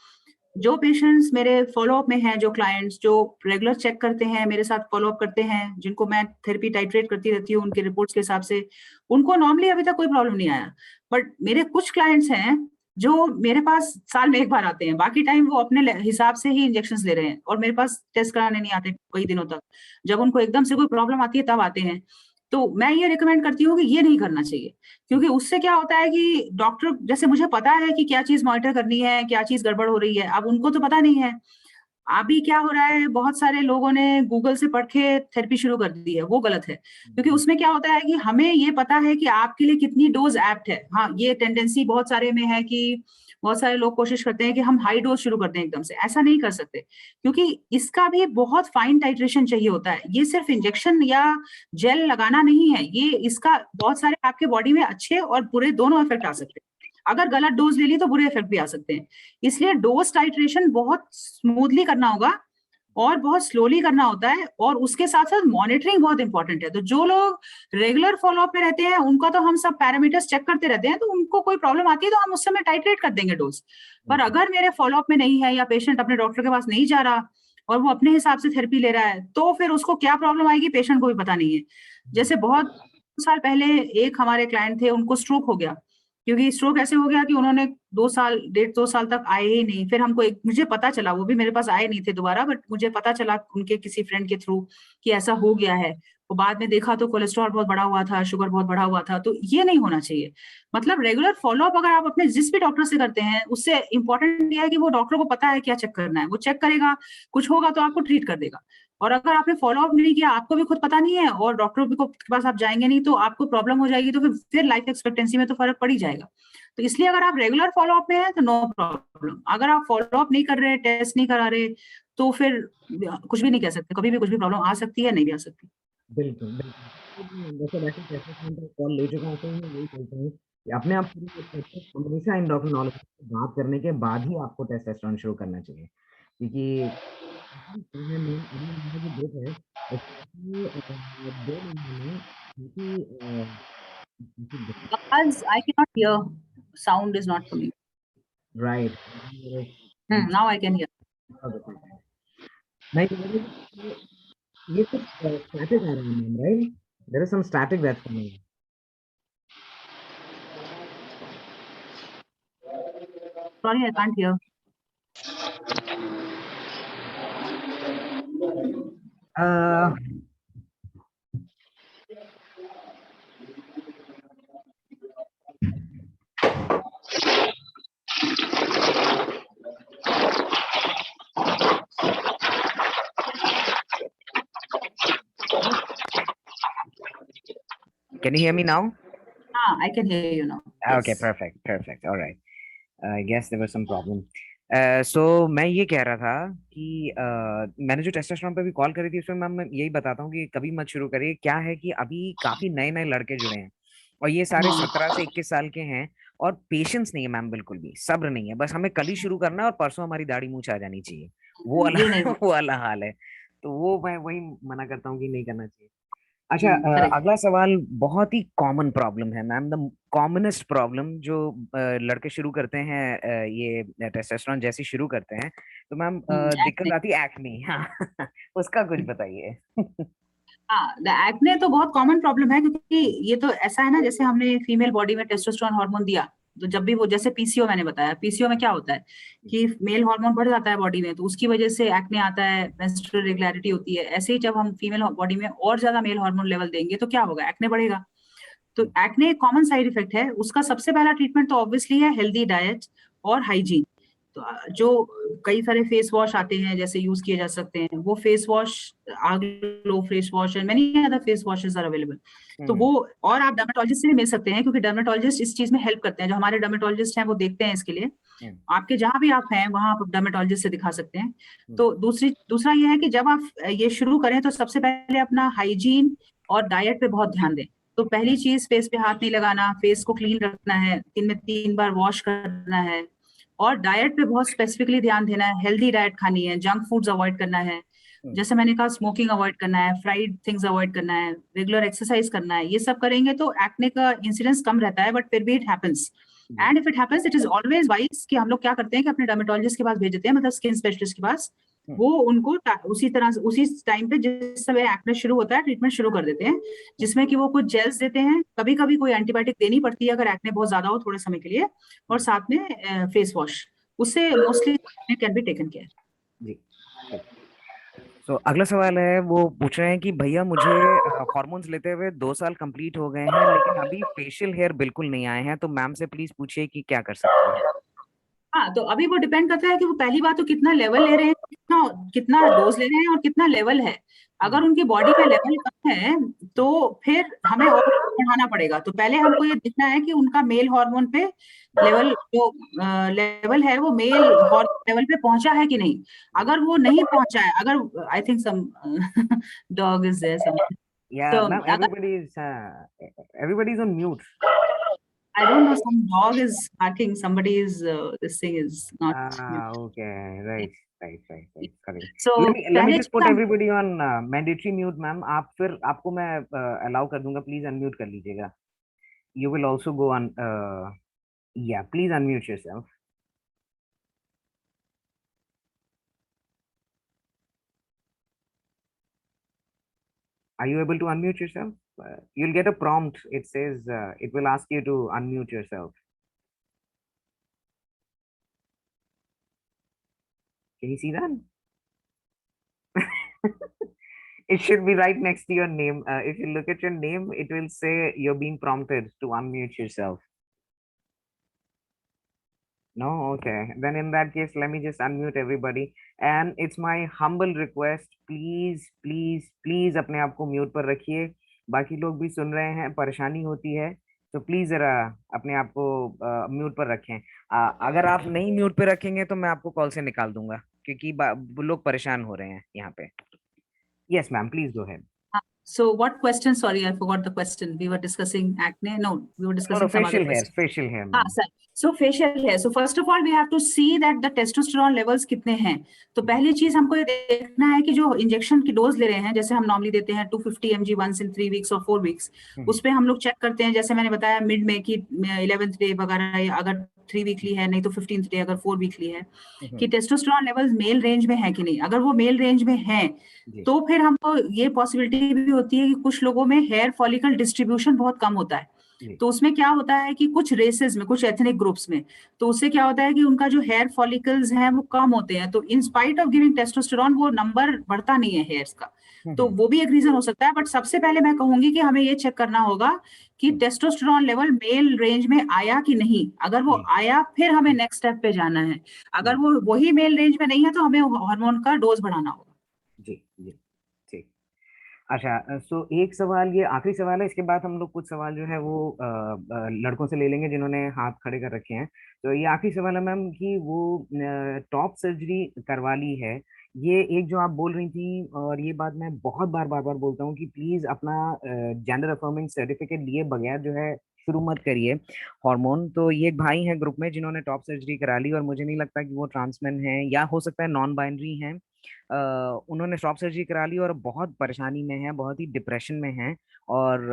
जो पेशेंट्स मेरे फॉलोअप में हैं, जो क्लाइंट्स जो रेगुलर चेक करते हैं, मेरे साथ फॉलोअप करते हैं, जिनको मैं थेरेपी टाइट्रेट करती रहती हूँ उनके रिपोर्ट्स के हिसाब से, उनको नॉर्मली अभी तक कोई प्रॉब्लम नहीं आया। बट मेरे कुछ क्लाइंट्स हैं जो मेरे पास साल में एक बार आते हैं, बाकी टाइम वो अपने हिसाब से ही इंजेक्शंस ले रहे हैं और मेरे पास टेस्ट कराने नहीं आते कई दिनों तक। जब उनको एकदम से कोई प्रॉब्लम आती है तब आते हैं। तो मैं ये रिकमेंड करती हूँ कि ये नहीं करना चाहिए, क्योंकि उससे क्या होता है कि डॉक्टर, जैसे मुझे पता है कि क्या चीज मॉनिटर करनी है, क्या चीज गड़बड़ हो रही है, अब उनको तो पता नहीं है। अभी क्या हो रहा है, बहुत सारे लोगों ने गूगल से पढ़ के थेरेपी शुरू कर दी है, वो गलत है। क्योंकि उसमें क्या होता है कि हमें ये पता है कि आपके लिए कितनी डोज एप्ट है। हाँ, ये टेंडेंसी बहुत सारे में है कि बहुत सारे लोग कोशिश करते हैं कि हम हाई डोज शुरू कर दें एकदम से। ऐसा नहीं कर सकते, क्योंकि इसका भी बहुत फाइन टाइट्रेशन चाहिए होता है। ये सिर्फ इंजेक्शन या जेल लगाना नहीं है, ये इसका बहुत सारे आपके बॉडी में अच्छे और बुरे दोनों इफेक्ट आ सकते हैं। अगर गलत डोज ले ली तो बुरे इफेक्ट भी आ सकते हैं। इसलिए डोज टाइट्रेशन बहुत स्मूथली करना होगा और बहुत स्लोली करना होता है, और उसके साथ साथ मॉनिटरिंग बहुत इंपॉर्टेंट है। तो जो लोग रेगुलर फॉलोअप में रहते हैं उनका तो हम सब पैरामीटर्स चेक करते रहते हैं, तो उनको कोई प्रॉब्लम आती है तो हम उस समय टाइट्रेट कर देंगे डोज। पर अगर मेरे फॉलोअप में नहीं है या पेशेंट अपने डॉक्टर के पास नहीं जा रहा और वो अपने हिसाब से थेरेपी ले रहा है, तो फिर उसको क्या प्रॉब्लम आएगी पेशेंट को भी पता नहीं है। जैसे बहुत साल पहले एक हमारे क्लाइंट थे, उनको स्ट्रोक हो गया। क्योंकि स्ट्रोक ऐसे हो गया कि उन्होंने 2 साल, 1.5-2 साल तक आए ही नहीं। फिर हमको मुझे पता चला, वो भी मेरे पास आए नहीं थे दोबारा, बट मुझे पता चला उनके किसी फ्रेंड के थ्रू कि ऐसा हो गया है। वो बाद में देखा तो कोलेस्ट्रॉल बहुत बढ़ा हुआ था, शुगर बहुत बढ़ा हुआ था। तो ये नहीं होना चाहिए। मतलब रेगुलर फॉलोअप अगर आप अपने जिस भी डॉक्टर से करते हैं, उससे इंपॉर्टेंट ये है कि वो डॉक्टर को पता है क्या चेक करना है, वो चेक करेगा, कुछ होगा तो आपको ट्रीट कर देगा। और अगर आपने फॉलोअप नहीं किया, आपको भी खुद पता नहीं है और डॉक्टर के पास आप जाएंगे नहीं, तो आपको प्रॉब्लम हो जाएगी। तो फिर लाइफ एक्सपेक्टेंसी में तो फर्क पड़ ही जाएगा। तो इसलिए अगर आप रेगुलर फॉलोअप में हैं तो नो प्रॉब्लम। अगर आप फॉलोअप नहीं कर रहे, टेस्ट नहीं करा रहे, तो फिर कुछ भी नहीं कह सकते, कभी भी कुछ भी प्रॉब्लम आ सकती है, नहीं भी आ सकती। बिल्कुल, बिल्कुल। जैसे वैसे टेस्टोस्टेरोन पर कॉल ले चुका हूँ, तो मैं यही कहता हूँ कि अपने आप शुरू करते हैं, हमेशा एंडोक्रिनोलॉजिस्ट से बात करने के बाद ही आपको टेस्टोस्टेरोन शुरू करना चाहिए। क्योंकि मैं अभी मेरा जो ग्रुप है, उसमें 2 महीने में काफ़ी As I cannot hear, sound is not coming. Right. Now I can hear. मैं ये बोल रहा हूँ कि ये कुछ स्टैटिक आ रहा है ma'am, right? There is some static that's coming. Sorry, I can't hear. Can you hear me now? I can hear you now. Okay, Yes. perfect. All right. I guess there was some problem. So मैं ये कह रहा था कि मैंने जो टेस्टोस्टेरोन पे भी कॉल करी थी, उसमें मैं यही बताता हूँ कि कभी मत शुरू करिए। क्या है कि अभी काफी नए नए लड़के जुड़े हैं और ये सारे 17 से 21 साल के हैं, और पेशेंस नहीं है मैम, बिल्कुल भी सब्र नहीं है। बस हमें कल ही शुरू करना है और परसों हमारी दाढ़ी मूंछ आ जानी चाहिए, वो वाला ये नहीं हो। वो वाला हाल है। तो वो मैं वही मना करता हूँ कि नहीं करना चाहिए। अच्छा, करेक्ट। अगला सवाल बहुत ही कॉमन प्रॉब्लम है मैम, द कॉमनेस्ट प्रॉब्लम जो लड़के शुरू करते हैं, ये टेस्टोस्टेरोन जैसे शुरू करते हैं, तो मैम दिक्कत आती है एक्ने। हाँ उसका कुछ बताइए। हाँ, एक्ने तो बहुत कॉमन प्रॉब्लम है, क्योंकि ये तो ऐसा है ना, जैसे हमने फीमेल बॉडी में टेस्टोस्टेरोन हार्मोन दिया, तो जब भी वो, जैसे पीसीओ मैंने बताया, पीसीओ में क्या होता है कि मेल हार्मोन बढ़ जाता है बॉडी में, तो उसकी वजह से एक्ने आता है, मेंस्ट्रुअल रेगुलरिटी होती है। ऐसे ही जब हम फीमेल बॉडी में और ज्यादा मेल हार्मोन लेवल देंगे तो क्या होगा, एक्ने बढ़ेगा। तो एक्ने एक कॉमन साइड इफेक्ट है। उसका सबसे पहला ट्रीटमेंट तो ऑब्वियसली है हेल्दी डाइट और हाइजीन। तो जो कई सारे फेस वॉश आते हैं जैसे यूज किए जा सकते हैं, वो face wash, Aglow face wash and many other face washes are available. तो वो, और आप डर्मेटोलॉजिस्ट से भी मिल सकते हैं, क्योंकि डर्मेटोलॉजिस्ट इस चीज में हेल्प करते हैं। जो हमारे डर्मेटोलॉजिस्ट हैं वो देखते हैं इसके लिए। आपके जहां भी आप हैं वहां आप डर्मेटोलॉजिस्ट से दिखा सकते हैं। तो दूसरा ये है कि जब आप ये शुरू करें तो सबसे पहले अपना हाइजीन और डाइट पे बहुत ध्यान दें। तो पहली चीज, फेस पे हाथ नहीं लगाना, फेस को क्लीन रखना है, दिन में 3 बार वॉश करना है, और डाइट पे बहुत स्पेसिफिकली ध्यान देना है। हेल्दी डाइट खानी है, जंक फूड्स अवॉइड करना है, जैसे मैंने कहा स्मोकिंग अवॉइड करना है, फ्राइड थिंग्स अवॉइड करना है, रेगुलर एक्सरसाइज करना है। ये सब करेंगे तो एक्ने का इंसिडेंस कम रहता है, बट फिर भी it happens. And if it happens it is always wise कि हम लोग क्या करते हैं कि अपने डर्मेटोलॉजिस्ट के पास भेज देते हैं, मतलब स्किन स्पेशलिस्ट के पास, वो उनको उसी तरह से उसी टाइम पे जिस समय एक्ने शुरू होता है ट्रीटमेंट शुरू कर देते हैं, जिसमें कि वो कुछ जेल्स देते हैं, कभी कभी कोई एंटीबायोटिक देनी पड़ती है अगर एक्ने बहुत ज्यादा हो थोड़े समय के लिए, और साथ में फेस वॉश, उससे mostly can be taken care. जी। तो अगला सवाल है, वो पूछ रहे हैं कि भैया मुझे हॉर्मोन्स लेते हुए 2 साल कंप्लीट हो गए हैं, लेकिन अभी फेशियल हेयर बिल्कुल नहीं आए हैं, तो मैम से प्लीज पूछिए कि क्या कर सकते हैं। हाँ, तो अभी वो डिपेंड करता है कि वो पहली बात तो कितना लेवल ले रहे हैं, कितना कितना डोज ले रहे हैं और कितना लेवल है। अगर उनकी बॉडी में लेवल कम है तो फिर हमें और बढ़ाना पड़ेगा। तो पहले हमको ये देखना है कि उनका मेल हार्मोन पे लेवल जो लेवल है वो मेल हार्मोन लेवल पे पहुंचा है कि नहीं। अगर वो नहीं पहुंचा है, अगर I think some dog is there some, Yeah, तो ma'am, अगर everybody is on mute. I don't know some dog is barking, somebody is this thing is not Ah, mute. okay, right, correct. So Let me पहले just चीज put हम everybody on mandatory mute, ma'am. आप फिर आपको मैं allow कर दूंगा, please unmute कर लीजिएगा. You will also go on. Yeah, please unmute yourself. Are you able to unmute yourself? You'll get a prompt. It says it will ask you to unmute yourself. Can you see that? It should be right next to your name. If you look at your name, it will say you're being prompted to unmute yourself. No? Okay. Then in that case, let me just unmute everybody. And it's my humble request, please अपने आप को म्यूट पर रखिए. बाकी लोग भी सुन रहे हैं, परेशानी होती है, तो प्लीज जरा अपने आप को म्यूट पर रखें. अगर आप नहीं म्यूट पे रखेंगे तो मैं आपको कॉल से निकाल दूंगा, क्योंकि लोग परेशान हो रहे हैं यहाँ पे. Yes ma'am, please go ahead. So what question? Sorry, I forgot the question. We were discussing acne. No, we were No, discussing some other facial hair, question. facial hair, हाँ ma'am. Sir. So facial hair. So first of all, we have to see that the testosterone levels कितने हैं. तो पहली चीज हमको ये देखना है कि जो इंजेक्शन की डोज ले रहे हैं, जैसे हम नॉर्मली देते हैं 250 mg once in 3 weeks और 4 weeks, उस पे हम लोग चेक करते हैं, जैसे मैंने बताया मिड में कि 11th डे वगैरह, या अगर 3 वीकली है, नहीं तो 15th डे अगर 4 वीकली है, कि टेस्टोस्टेरोन लेवल्स मेल रेंज में है कि नहीं. अगर वो मेल रेंज में है तो फिर हमको ये पॉसिबिलिटी भी होती है कि कुछ लोगों में हेयर फॉलिकल डिस्ट्रीब्यूशन बहुत कम होता है. तो उसमें क्या होता है कि कुछ रेसेस में, कुछ एथनिक ग्रुप्स में, तो उससे क्या होता है कि उनका जो हेयर फॉलिकल्स हैं वो कम होते हैं, तो in spite of giving testosterone वो नंबर बढ़ता नहीं है हेयर्स का. तो वो भी एक रीजन हो सकता है. बट सबसे पहले मैं कहूंगी कि हमें ये चेक करना होगा कि टेस्टोस्टेरोन लेवल मेल रेंज में आया कि नहीं. अगर वो आया फिर हमें नेक्स्ट स्टेप पे जाना है. अगर वो वही मेल रेंज में नहीं है तो हमें हार्मोन का डोज बढ़ाना होगा. जी जी ठीक. अच्छा, सो एक सवाल, ये आखिरी सवाल है, इसके बाद हम लोग कुछ सवाल जो है वो लड़कों से ले लेंगे जिन्होंने हाथ खड़े कर रखे हैं. तो ये आखिरी सवाल है मैम कि वो टॉप सर्जरी करवा ली है, ये एक जो आप बोल रही थी, और ये बात मैं बहुत बार बोलता हूँ कि प्लीज अपना जेंडर अफर्मिंग सर्टिफिकेट लिए बगैर जो है शुरू मत करिए हार्मोन. तो ये एक भाई हैं ग्रुप में जिन्होंने टॉप सर्जरी करा ली, और मुझे नहीं लगता कि वो ट्रांसमैन हैं, या हो सकता है नॉन बाइनरी हैं. उन्होंने टॉप सर्जरी करा ली और बहुत परेशानी में है, बहुत ही डिप्रेशन में हैं. और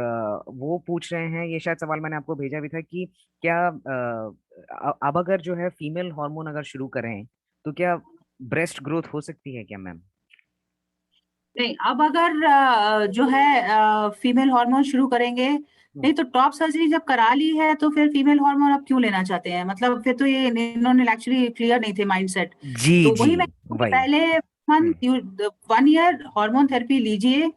वो पूछ रहे हैं, ये शायद सवाल मैंने आपको भेजा भी था, कि क्या अब अगर जो है फीमेल हार्मोन अगर शुरू करें तो क्या ब्रेस्ट ग्रोथ हो सकती है क्या मैम? नहीं, अब अगर जो है फीमेल हार्मोन शुरू करेंगे, नहीं तो टॉप सर्जरी जब करा ली है तो फिर फीमेल हार्मोन अब क्यों लेना चाहते हैं. मतलब फिर तो ये इन्होंने एक्चुअली क्लियर नहीं थे माइंडसेट. जी तो जी वही मैं वही. पहले 1 year हार्मोन थेरेपी लीजिए,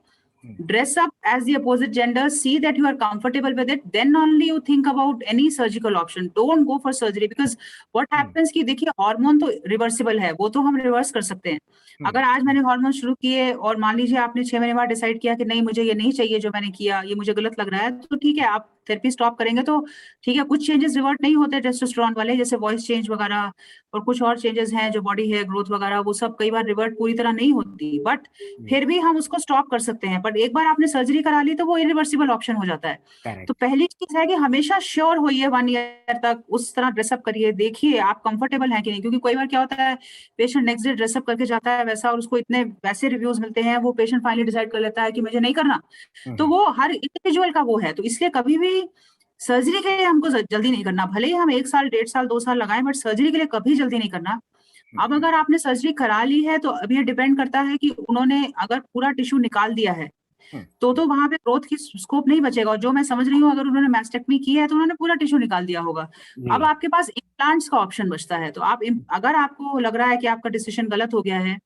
dress up as the opposite gender, see that you are comfortable with it, then only you think about any surgical option. Don't go for surgery, because what happens कि देखिए हार्मोन तो रिवर्सिबल है, वो तो हम रिवर्स कर सकते हैं. अगर आज मैंने हार्मोन शुरू किए और मान लीजिए आपने 6 महीने बाद डिसाइड किया कि नहीं मुझे ये नहीं चाहिए जो मैंने किया, ये मुझे गलत लग रहा है, तो ठीक है आप थेरेपी स्टॉप करेंगे तो ठीक है. कुछ चेंजेस रिवर्ट नहीं होते टेस्टोस्टेरोन वाले, जैसे वॉइस चेंज वगैरह और कुछ और चेंजेस हैं जो बॉडी हेयर ग्रोथ वगैरह, वो सब कई बार रिवर्ट पूरी तरह नहीं होती, बट फिर भी हम उसको स्टॉप कर सकते हैं. बट एक बार आपने सर्जरी करा ली तो वो इरिवर्सिबल ऑप्शन हो जाता है. तो पहली चीज है कि हमेशा श्योर होइए 1 year तक उस तरह ड्रेसअप करिए, देखिए आप कंफर्टेबल हैं कि नहीं. क्योंकि कई बार क्या होता है, पेशेंट नेक्स्ट डे ड्रेसअप करके जाता है वैसा, और उसको इतने वैसे रिव्यूज मिलते हैं, वो पेशेंट फाइनली डिसाइड कर लेता है कि मुझे नहीं करना. तो वो हर इंडिविजुअल का वो है. तो इसलिए कभी भी सर्जरी के लिए हमको जल्दी नहीं करना, भले ही हम 1 साल 1.5 साल 2 साल लगाएं, बट सर्जरी के लिए कभी जल्दी नहीं करना। अब अगर आपने सर्जरी करा ली है तो अब ये डिपेंड करता है कि उन्होंने अगर पूरा टिश्यू निकाल दिया है तो वहां पे ग्रोथ की स्कोप नहीं बचेगा। और जो मैं समझ रही हूँ, अगर उन्होंने मैस्टेक्टमी की है तो उन्होंने पूरा टिश्यू निकाल दिया होगा। अब आपके पास इम्प्लांट्स का ऑप्शन बचता है। तो आप अगर आपको लग रहा है कि आपका डिसीजन गलत हो गया है,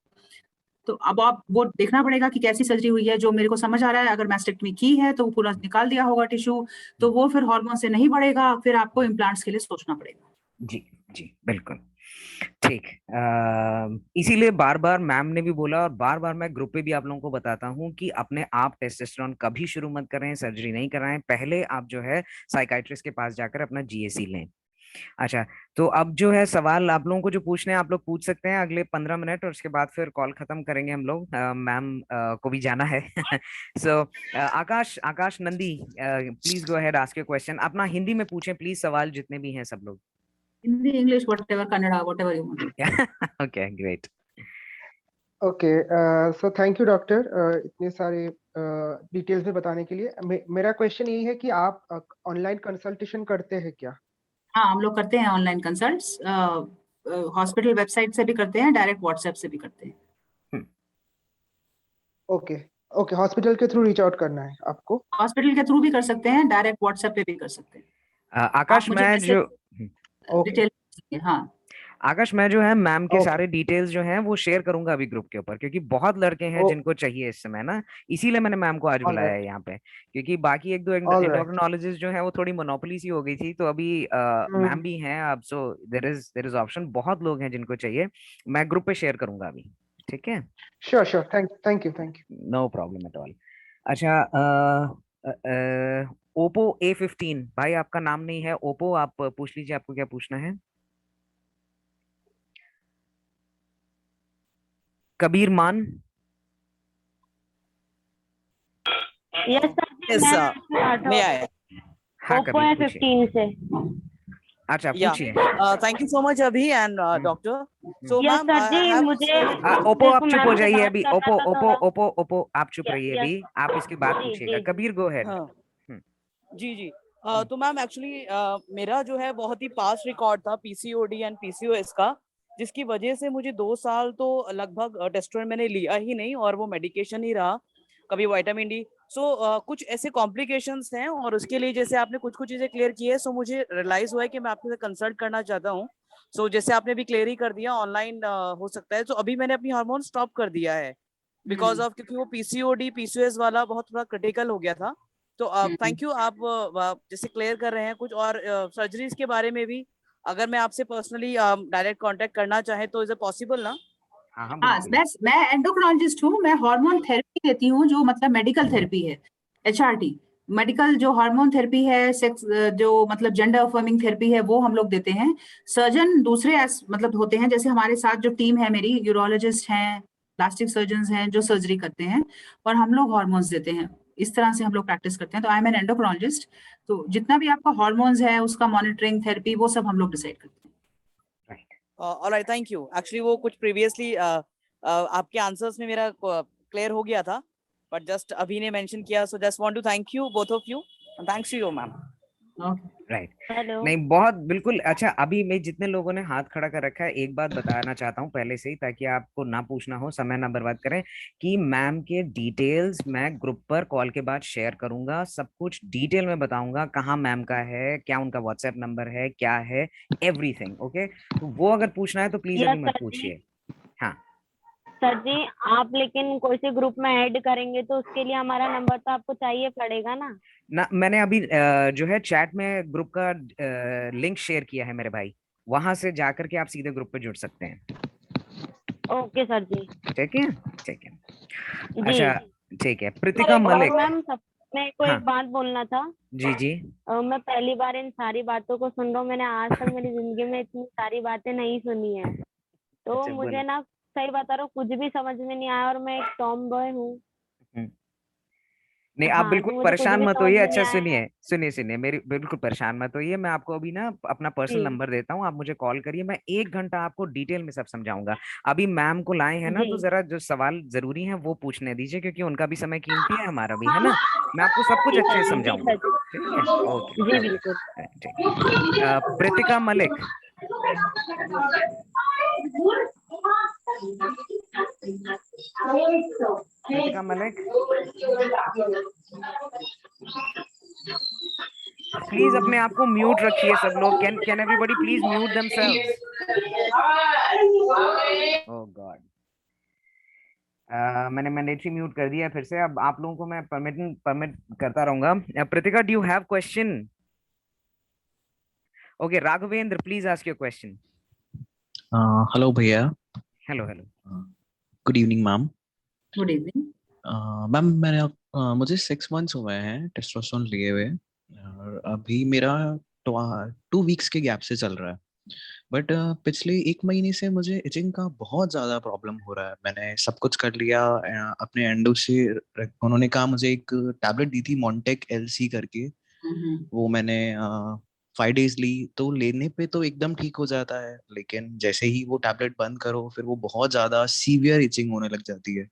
तो अब आप वो देखना पड़ेगा कि कैसी सर्जरी हुई है। जो मेरे को समझ आ रहा है, अगर मैस्टेक्टमी की है तो वो पूरा निकाल दिया होगा टिश्यू, तो वो फिर हार्मोन से नहीं बढ़ेगा, फिर आपको इम्प्लांट्स के लिए सोचना पड़ेगा। जी जी बिल्कुल ठीक। इसीलिए बार बार मैम ने भी बोला और बार बार मैं ग्रुप पे भी आप लोगों को बताता हूँ कि अपने आप टेस्टोस्टेरोन कभी शुरू मत करें, सर्जरी नहीं कराएं, पहले आप जो है साइकाइट्रिस्ट के पास जाकर अपना जीएसी लें। अच्छा, तो अब जो है सवाल आप लोगों को जो पूछने हैं आप लोग पूछ सकते हैं अगले 15 मिनट, और उसके बाद फिर कॉल खत्म करेंगे हम लोग। मैम को भी जाना है। So Akash Akash Nandi, please go ahead, ask your question. अपना हिंदी में पूछें प्लीज, सवाल जितने भी हैं सब लोग। Hindi, English, whatever, Kannada, whatever you want. Okay great. Okay, so thank you doctor इतने सारे डिटेल्स में बताने के लिए। मेरा क्वेश्चन यही है कि आप ऑनलाइन कंसल्टेशन करते हैं क्या? हाँ, हम लोग करते हैं ऑनलाइन कंसल्ट्स, हॉस्पिटल वेबसाइट से भी करते हैं, डायरेक्ट व्हाट्सएप से भी करते हैं। ओके ओके, हॉस्पिटल के थ्रू रीच आउट करना है आपको? हॉस्पिटल के थ्रू भी कर सकते हैं, डायरेक्ट व्हाट्सएप पे भी कर सकते हैं। आकाश आप मुझे मैं जो डिटेल, हाँ आकाश मैं जो है मैम के ओके सारे डिटेल्स जो हैं वो शेयर करूंगा अभी ग्रुप के ऊपर, क्योंकि बहुत लड़के हैं जिनको चाहिए इस समय ना, इसीलिए मैंने मैम को आज ऑल बुलाया है राइट यहाँ पे। क्योंकि बाकी एक दो ऑल राइट। एंडोक्रिनोलॉजिस्ट जो है वो थोड़ी मोनोपोली सी हो गई थी, तो अभी मैम भी हैं अब, सो देयर इज ऑप्शन, बहुत लोग हैं जिनको चाहिए। मैं ग्रुप पे शेयर करूंगा अभी, ठीक है? Sure sure, thank you thank you. No problem at all. अच्छा, ओप्पो A15 भाई, आपका नाम नहीं है ओप्पो, आप पूछ लीजिए आपको क्या पूछना है। कबीर मान। यस सर जी, Yes, मैं may I? हाँ ओप्पो कबीर पूछिए। A15 से। अच्छा Yeah. पूछिए। Thank you so much, Abhi and doctor. So, yes ma'am, sir I जी, have मुझे ओप्पो आप सिर्फ चुप हो मैम से जाइए बात अभी, करना ओप्पो था ओप्पो थोड़ा। ओप्पो ओप्पो आप चुप रहिए अभी, आप इसके बाद जी पूछिएगा। जी कबीर गो अहेड। हाँ जी जी। तो मैम एक्चुअली मेरा जो है बहुत ही पास्ट रिकॉर्ड था पीसीओडी एंड पीसीओएस का, जिसकी वजह से मुझे 2 साल तो लगभग टेस्टोस्टेरोन मैंने लिया ही नहीं और वो मेडिकेशन ही रहा, कभी विटामिन डी। सो कुछ ऐसे कॉम्प्लिकेशंस हैं और उसके लिए जैसे आपने कुछ कुछ चीजें क्लियर की है, सो मुझे रियलाइज हुआ है कि मैं आपसे कंसल्ट करना चाहता हूँ। सो जैसे आपने भी क्लियर ही कर दिया ऑनलाइन हो सकता है, तो अभी मैंने अपनी हार्मोन स्टॉप कर दिया है बिकॉज ऑफ, क्योंकि वो पीसीओडी पीसीओएस वाला बहुत थोड़ा क्रिटिकल हो गया था। तो थैंक यू, आप जैसे क्लियर कर रहे हैं कुछ और सर्जरीज के बारे में भी, अगर मैं आपसे पर्सनली डायरेक्ट कांटेक्ट करना चाहे तो इज इट पॉसिबल ना? हाँ हाँ हाँ, बिल्कुल। मैं एंडोक्रिनोलॉजिस्ट हूँ। मैं हार्मोन थेरेपी देती हूँ, जो मतलब मेडिकल थेरेपी है, HRT। मेडिकल जो हार्मोन थेरेपी है, सेक्स जो मतलब जेंडर अफर्मिंग थेरेपी है, वो हम लोग देते हैं। सर्जन दूसरे मतलब होते हैं, जैसे हमारे साथ जो टीम है मेरी, यूरोलॉजिस्ट हैं, प्लास्टिक सर्जन हैं जो सर्जरी करते हैं, और हम लोग हॉर्मोन्स देते हैं। इस तरह से हम लोग प्रैक्टिस करते हैं। तो आई एम एन एंडोक्रिनोलॉजिस्ट। तो जितना भी आपका हॉर्मोन्स है, उसका मॉनिटरिंग, थेरेपी, वो सब हम लोग डिसाइड करते हैं। Alright, thank you. एक्चुअली वो कुछ प्रीवियसली आपके आंसर्स में मेरा क्लियर हो गया था, बट जस्ट अभी ने मेंशन किया, so just want to thank you both of you, thanks to you ma'am. Right. Hello. नहीं बहुत बिल्कुल। अच्छा, अभी मैं जितने लोगों ने हाथ खड़ा कर रखा है, एक बात बताना चाहता हूँ पहले से ही, ताकि आपको ना पूछना हो, समय ना बर्बाद करें, कि मैम के डिटेल्स मैं ग्रुप पर कॉल के बाद शेयर करूंगा। सब कुछ डिटेल में बताऊंगा, कहाँ मैम का है, क्या उनका व्हाट्सएप नंबर है, क्या है, एवरीथिंग। ओके, तो वो अगर पूछना है तो प्लीज यस अभी मत सर जी। पूछिए। हाँ सर जी, आप लेकिन कोई से ग्रुप में ऐड करेंगे तो उसके लिए हमारा नंबर तो आपको चाहिए पड़ेगा ना? ना, मैंने अभी जो है चैट में ग्रुप का लिंक शेयर किया है मेरे भाई, वहां से जाकर के आप सीधे ग्रुप पे जुड़ सकते हैं। ओके सर जी। ठीक है, ठीक है। जी। अच्छा ठीक है, प्रीतिका और मलिक। मैम सब मेरे को हाँ एक बात बोलना था। जी जी। मैं पहली बार इन सारी बातों को सुन रहा हूँ। मैंने आज तक मेरी जिंदगी में इतनी सारी बातें नहीं सुनी है। तो अच्छा मुझे बोलो। ना, सही बता रहा हूँ, कुछ भी समझ में नहीं आया और मैं एक टॉम बॉय हूँ। नहीं, आप हाँ, तो बिल्कुल मुझे कुछ परेशान भी मत समझ होइए। में नहीं अच्छा आया है। सुनिए सुनिए सुनिए, मेरी बिल्कुल परेशान मत होइए। मैं आपको अभी ना अपना पर्सनल जी नंबर देता हूँ, आप मुझे कॉल करिए, मैं 1 घंटा आपको डिटेल में सब समझाऊंगा। अभी मैम को लाए हैं ना, जी तो जरा जो सवाल जरूरी है वो पूछने दीजिए, क्योंकि उनका भी समय कीमती है, हमारा भी है ना। मैं आपको सब कुछ अच्छे से जी समझाऊंगा। सर जी। ठीक है, ओके जी चलिए। बिल्कुल। ठीक है। प्रीतिका मलिक। प्रीतिका मलिक, प्लीज अपने आप को म्यूट रखिए सब लोग। Can can everybody please mute themselves. Oh God. मैंने मैंडेटरी म्यूट कर दिया है फिर से। अब आप लोगों को मैं परमिट करता रहूंगा। Pritika, do you have question? Okay, Raghavendra, please ask your question. Hello भैया। Hello hello. Good evening ma'am. Good evening. Ma'am मुझे 6 मंथ्स हुए हैं टेस्टोस्टेरोन लिए हुए, और अभी मेरा 2 वीक्स के गैप से चल रहा है। बट पिछले 1 महीने से मुझे इचिंग का बहुत ज़्यादा प्रॉब्लम हो रहा है। मैंने सब कुछ कर लिया अपने एंडो से। उन्होंने कहा, मुझे एक टैबलेट दी थी मॉन्टेक एलसी करके, वो मैंने 5 डेज ली, तो लेने पे तो एकदम ठीक हो जाता है, लेकिन जैसे ही वो टैबलेट बंद करो फिर वो बहुत ज्यादा सीवियर इचिंग होने लग जाती है।